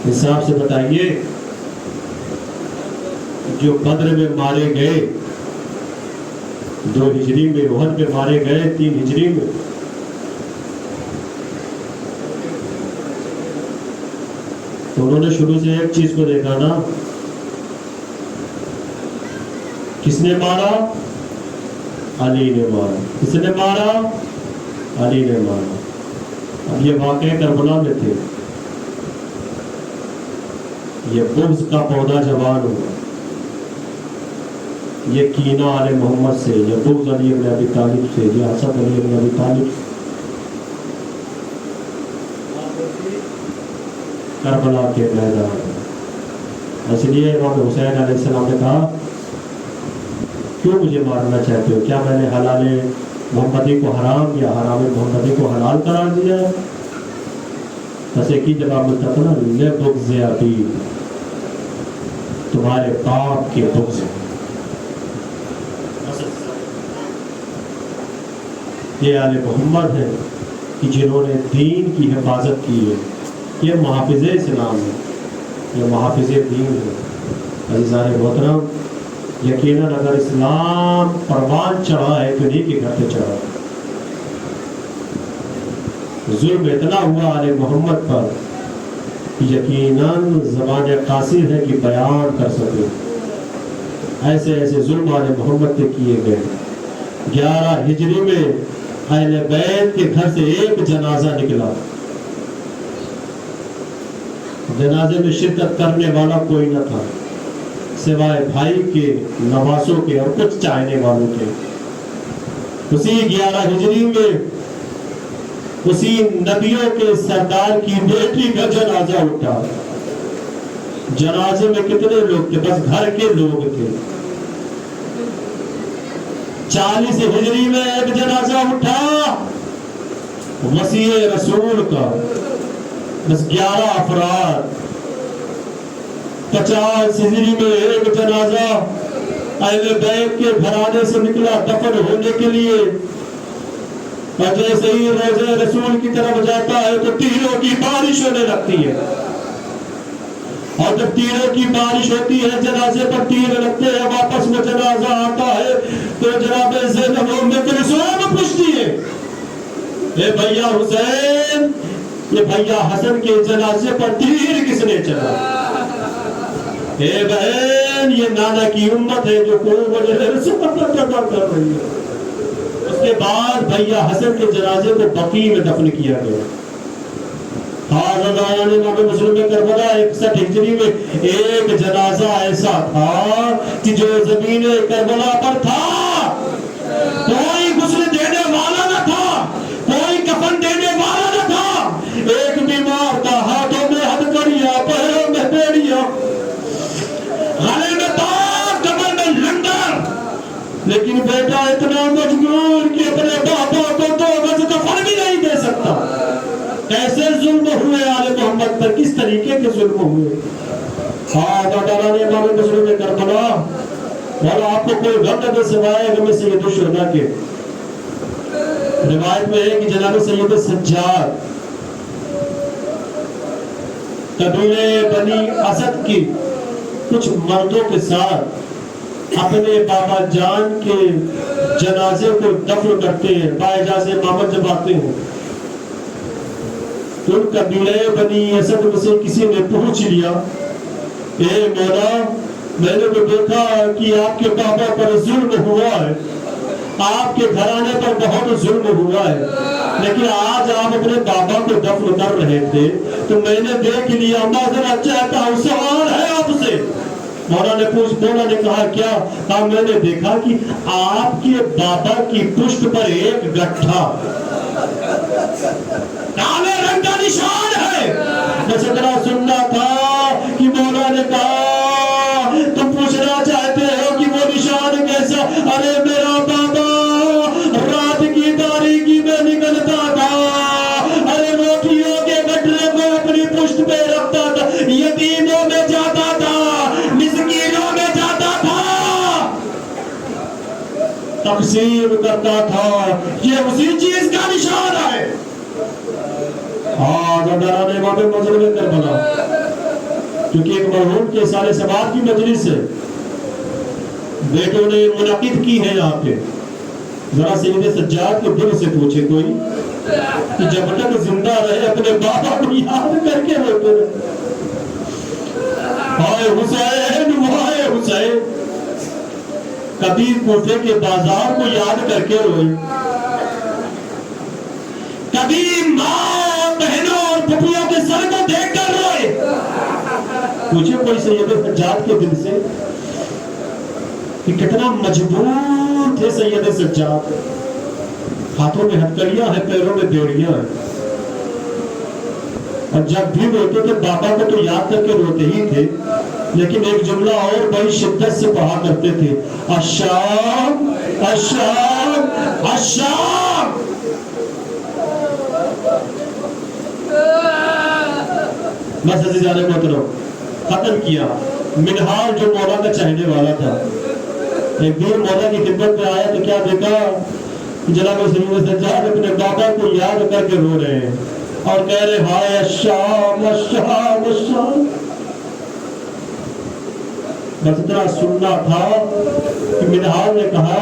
Speaker 2: انصاف سے بتائیے، جو بدر میں مارے گئے، 2 ہجری میں احد میں مارے گئے، 3 ہجری میں، تو انہوں نے شروع سے ایک چیز کو دیکھا نا، کس نے مارا؟ علی نے مارا. کس نے مارا؟ علی نے مارا. اب یہ واقعہ کربلا میں تھے. یہ بغض کا پودا جوان ہوا، یہ کینہ علی محمد سے، یہ بغض علی بن ابی طالب سے، یہ حسد علی بن ابی طالب سے. کربلا کے میدان. اس لیے امام حسین علیہ السلام نے کہا کیوں مجھے مارنا چاہتے ہو؟ کیا میں نے حلال محمدی کو حرام یا حرام محمدی کو حلال قرار دیا ہے؟ بس ایک ہی جواب ملتا تھا نا، لبغض ابی، تمہارے باپ کے بغض. یہ آل محمد ہے کہ جنہوں نے دین کی حفاظت کی ہے. یہ محافظ اسلام ہے، یہ محافظ دین ہے. عزیزان محترم، یقیناً اگر اسلام پروان چڑھا ہے تو انہیں کے گھر پہ چڑھا. ظلم اتنا ہوا آل محمد پر کہ یقیناً زبان قاصر ہے کہ بیان کر سکے. ایسے ایسے ظلم آل محمد پہ کیے گئے. 11 ہجری میں اہل بیت کے گھر سے ایک جنازہ نکلا، جنازے میں شرکت کرنے والا کوئی نہ تھا سوائے بھائی کے، نواسوں کے اور کچھ چاہنے والوں کے. اسی 11 ہجری میں اسی نبیوں کے سردار کی بیٹی کا جنازہ اٹھا. جنازے میں کتنے لوگ تھے؟ بس گھر کے لوگ تھے. 40 ہجری میں ایک جنازہ اٹھا مسیح رسول کا، بس 11 افراد. 50 ہجری میں ایک جنازہ اہل بیت کے گھرانے سے نکلا دفن ہونے کے لیے. اور جیسے ہی روضہ رسول کی طرف جاتا ہے تو تیروں کی بارش ہونے لگتی ہے. اور جب تیروں کی بارش ہوتی ہے، جنازے پر تیر لگتے ہیں، واپس میں جنازہ آتا ہے تو جناب زینب ام کلثوم پوچھتی ہے، اے بھیا حسین، یہ بھیا حسن کے جنازے پر تیر کس نے چلا؟ اے بہن، یہ نانا کی امت ہے جو کوئی وجہ سے ادا کر رہی ہے. اس کے بعد بھیا حسن کے جنازے کو بقیع میں دفن کیا گیا. حضرت امام مسلم میں کربلا 61 ہجری میں ایک جنازہ ایسا تھا کہ جو زمین کربلا پر تھا کوئی غسل دینے والا نہ تھا، کوئی کفن دینے والا نہ تھا، ایک بیمار کا ہاتھوں میں ہتھکڑیاں، پیروں میں بیڑیاں، گلے میں تاج، کمر میں لنگر، لیکن بیٹا اتنا مجبور کہ اپنے بابا کو 2 گز کفن بھی نہیں دے سکتا۔ کیسے ظلم ہوئے آل محمد پر، کس طریقے کے ظلم ہوئے۔ اللہ تعالیٰ نے امام مسلم میں کربلا اور آپ کو کوئی غم نہ دے سوائے غم سید الشہداء کے۔ روایت میں ہے کہ جناب سید سجاد قبیلے بنی اسد کی کچھ مردوں کے ساتھ اپنے بابا جان کے جنازے کو دفن کرتے ہیں۔ باجاز امامت جب آتے ہیں تو ان قبیلے بنی اسد میں سے کسی نے پوچھ لیا، اے مولا میں نے تو دیکھا کہ آپ کے بابا پر ظلم ہوا ہے، آپ کے گھرانے پر بہت ظلم ہوا ہے، لیکن آج آپ اپنے بابا کو دفن کر رہے تھے تو میں نے دیکھ لیا، معذرت چاہتا ہوں، سوال ہے آپ سے۔ مولا نے کہا کیا؟ کہا میں نے دیکھا کہ آپ کے بابا کی پشت پر ایک گٹھا کالے رنگ کا نشان ہے۔ بس اتنا سننا تھا کہ مولا نے کہا تم پوچھنا چاہتے ہو کہ وہ نشان کیسا؟ ارے میرا بابا رات کی تاریکی میں نکلتا تھا، ارے روٹیوں کے گٹھے کو اپنی پشت پہ رکھتا تھا، یتیموں میں جاتا تھا، مسکینوں میں جاتا تھا، تقسیم کرتا تھا۔ یہ اسی چیز کا نشان ہے۔ حضرت نے امام مسلم میں کربلا کیونکہ ایک مرحوم کے سال ثواب کی مجلس ہے، بیٹوں نے منعقد کی ہے یہاں پہ۔ ذرا سید سجاد کے دل سے پوچھے کوئی کہ جب تک زندہ رہے اپنے بابا کو یاد کر کے روتے رہے، ہائے حسین ہائے حسین، کبھی کوفے کے بازار کو یاد کر کے روئے، کبھی ماں بہنوں اور پھپھیوں کے سر کو دیکھ کر روئے۔ پوچھے کوئی سید سجاد کے دل سے کہ کتنا مجبور تھے سید سجاد، ہاتھوں میں ہتھکڑیاں ہیں، پیروں میں بیڑیاں ہیں، اور جب بھی روتے تھے بابا کو تو یاد کر کے روتے ہی تھے، لیکن ایک جملہ اور بڑی شدت سے پڑھا کرتے تھے، الشام الشام الشام۔ بس عزیزان محترم ختم کیا۔ منہال جو مولا کا چاہنے والا تھا ایک دن مولا کی خدمت میں آیا تو کیا دیکھا کہ جناب سید سجاد اپنے بابا کو یاد کر کے رو رہے ہیں اور کہہ رہے ہائے الشام الشام الشام۔ بس اتنا سننا تھا کہ منہال نے کہا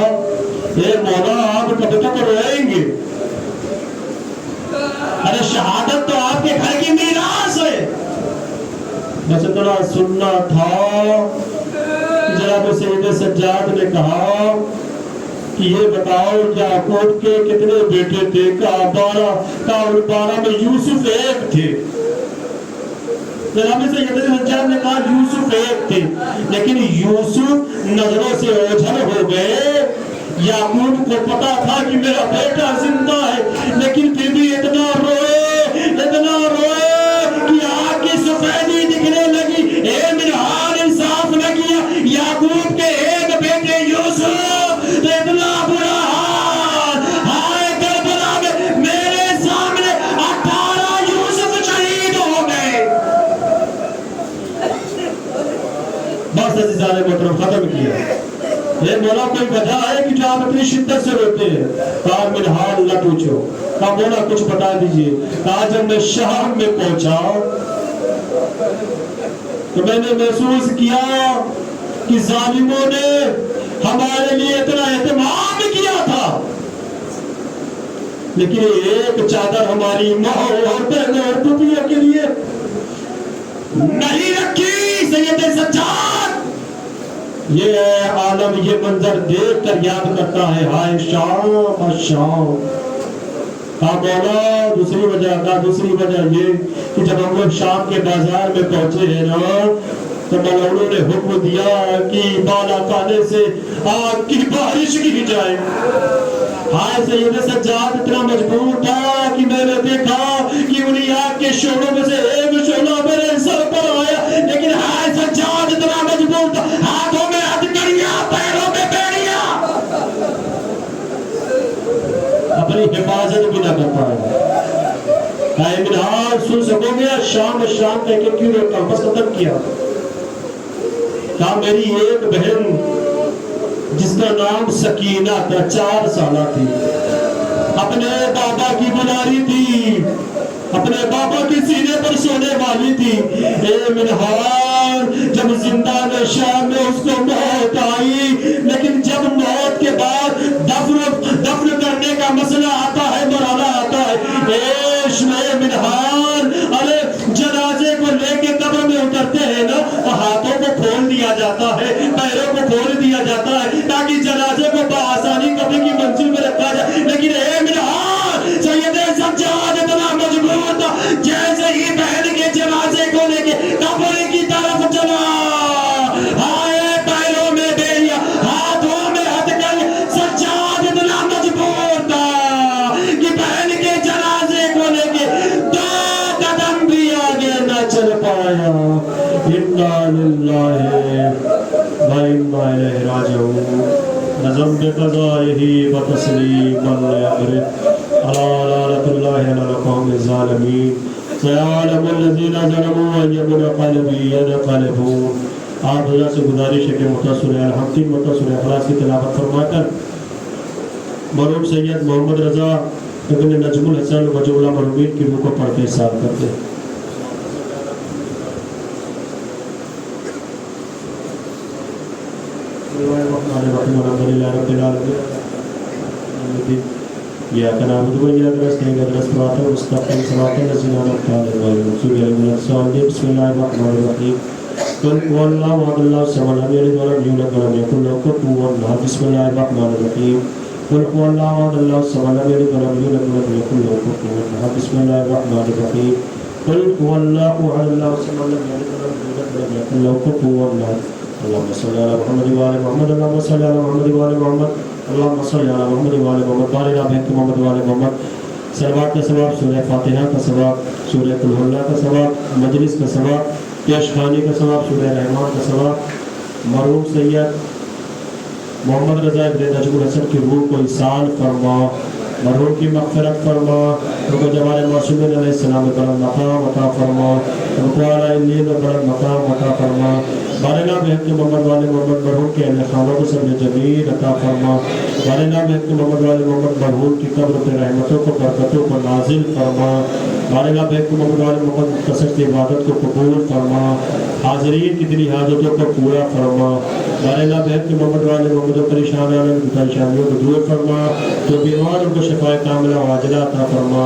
Speaker 2: اے مولا آپ کب تک روئیں گے؟ ارے شہادت تو آپ کے گھر کی میراث ہے۔ بس اتنا سننا تھا کہ جناب سید سجاد نے کہا کہ یہ بتاؤ یعقوب کے کتنے بیٹے تھے؟ کہا 12 میں یوسف ایک تھے۔ جناب سید سجاد نے کہا یوسف ایک تھے، لیکن یوسف نظروں سے اوجھل ہو گئے۔ یعقوب کو پتا تھا کہ میرا بیٹا زندہ ہے، لیکن پھر بھی اتنا روئے کہ آگ کی سفیدی دکھنے لگی۔ اے منہال انصاف نہ کیا، یعقوب کے ایک بیٹے یوسف تو اتنا برا حال، ہائے کربلا میں میرے سامنے 18 یوسف شہید ہو گئے۔ بس عزیزان محترم ختم کیا۔ یہ مولا کوئی وجہ ہے کہ جو آپ اتنی شدت سے روتے ہیں؟ کہا منہال نہ پوچھو۔ کہا مولا کچھ بتا دیجئے۔ کہا جب میں شام میں پہنچا تو میں نے محسوس کیا کہ ظالموں نے ہمارے لیے اتنا اہتمام کیا تھا، لیکن ایک چادر ہماری ماں اور بہنوں اور پھپھیوں کے لیے نہیں رکھی۔ سید سجاد یہ عالم یہ منظر دیکھ کر یاد کرتا ہے ہائے شام شام۔ کہا مولا دوسری وجہ یہ کہ جب ہم لوگ شام کے بازار میں پہنچے ہیں نا تو مولانوں نے حکم دیا کہ بالا خانے سے آگ کی بارش کی جائے. ہائے سید سجاد اتنا مجبور تھا کہ میں نے دیکھا کہ انہی آگ کے شعلوں میں سے ایک شعلہ میرے سر پر آیا, لیکن ہائے سجاد اتنا مجبور تھا, ہاتھوں میں ہتھکڑیاں پیروں میں بیڑیاں, اپنی حفاظت بھی نہ کر پائے. منہاج سن سکو گے شام کہہ کے کیوں نے کمپس ختم کیا. کہا میری ایک بہن جس کا نام سکینہ تھا 4 سالہ تھی, اپنے بابا کی بناری تھی, اپنے بابا کی سینے پر سونے والی تھی. اے منہار جب زندان شام میں اس کو موت آئی, لیکن جب موت کے بعد دفن کرنے کا مسئلہ آتا ہے, مرحلہ آتا ہے, ایش میں منہار ارے جنازے کو لے کے قبر میں اترتے ہیں نا, ہاتھوں کو کھول دیا جاتا ہے, پیروں کو کھول دیا جاتا ہے تاکہ جنازے کو بآسانی قبر کی منزل میں رکھا جائے. لیکن اے منہار سید سجاد اتنا مجبور تھا, جیسے ہی بہن کے جنازے کو لے کے قبر کی طرف چلا, ہائے پیروں میں بیڑیاں, ہاتھوں میں ہتھکڑیاں, سجاد اتنا مجبور تھا کہ بہن کے جنازے کو لے کے 2 قدم بھی آگے نہ چل پایا. انا للہ و انا الیہ راجعون. نظم بقضائہ بتسلیم الامر علی لعنۃ اللہ علی القوم الظالمین. سیعلم الذین ظلموا ای منقلبی ینقلبون. آپ حضرت سے گزارش ہے کہ مختصر الحمد 3 مختصر اخلاص کی تلاوت فرما کر مرحوم سید محمد رضا ابن نجم الحسن و جملہ مرحومین کی روح کو پڑھ کے ارشاد کرتے ہیں. الحمدللہ رب العالمین. إياك نعبد وإياك نستعين اهدنا الصراط المستقيم صراط الذين أنعمت عليهم غير المغضوب عليهم ولا الضالين. بسم الله الرحمن الرحيم. قل هو الله أحد الله الصمد لم يلد ولم يولد ولم يكن له كفوا أحد. بسم الله الرحمن الرحيم. قل هو الله أحد الله الصمد لم يلد ولم يولد ولم يكن له كفوا أحد. بسم الله الرحمن الرحيم. قل هو الله أحد الله الصمد لم يلد ولم يولد ولم يكن له كفوا أحد. اللهم صل على محمد وعلى محمد. اللهم صل على محمد وعلى محمد. اللهم صل على محمد وعلى محمد. بارك على محمد وعلى محمد. سلوات کا ثواب, سورہ فاتحہ کا ثواب, سورہ قل هو اللہ کا ثواب, مجلس کا ثواب, پیش خانی کا ثواب, سورہ رحمان کا ثواب. مرحوم سید محمد رضا ابن نجم الحسن کی روح کو ایصال فرما, مرحوم کی مغفرت فرما, ان کو جمال معصومین علیہ السلام بلند مقام عطا فرما, ان کو اعلیٰ علیین بلند مقام عطا فرما. بارنا بحق محمد والے محمد مرحوم کے اہل خانوں کو صبر جمیل عطا فرما. بارنا بحق محمد والے محمد مرحوم کی قبر پہ رحمتوں کو برکتوں کو نازل فرما. بارنا بحق محمد والے محمد مختصر کی عبادت کو قبول فرما. حاضرین کی دلی حاجتوں کو پورا فرما. بارنا بحق محمد والے محمد و پریشانوں کی پریشانیوں کو دور فرما. جو بیمار ان کو شفاء کاملہ و عاجلہ عطا فرما.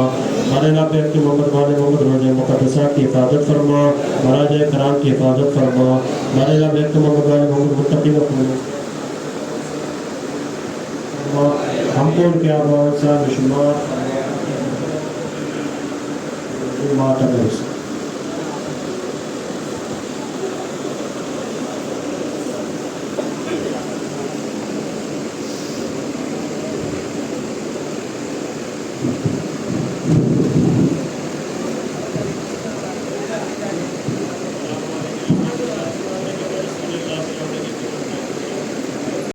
Speaker 2: بارنا بحق محمد والے محمد روزہ مقدسہ کی حفاظت فرما. مراجع کرام کی حفاظت فرما. بارنا بحق محمد والے محمد متقین ہم کو ان کے آباد سے بشمار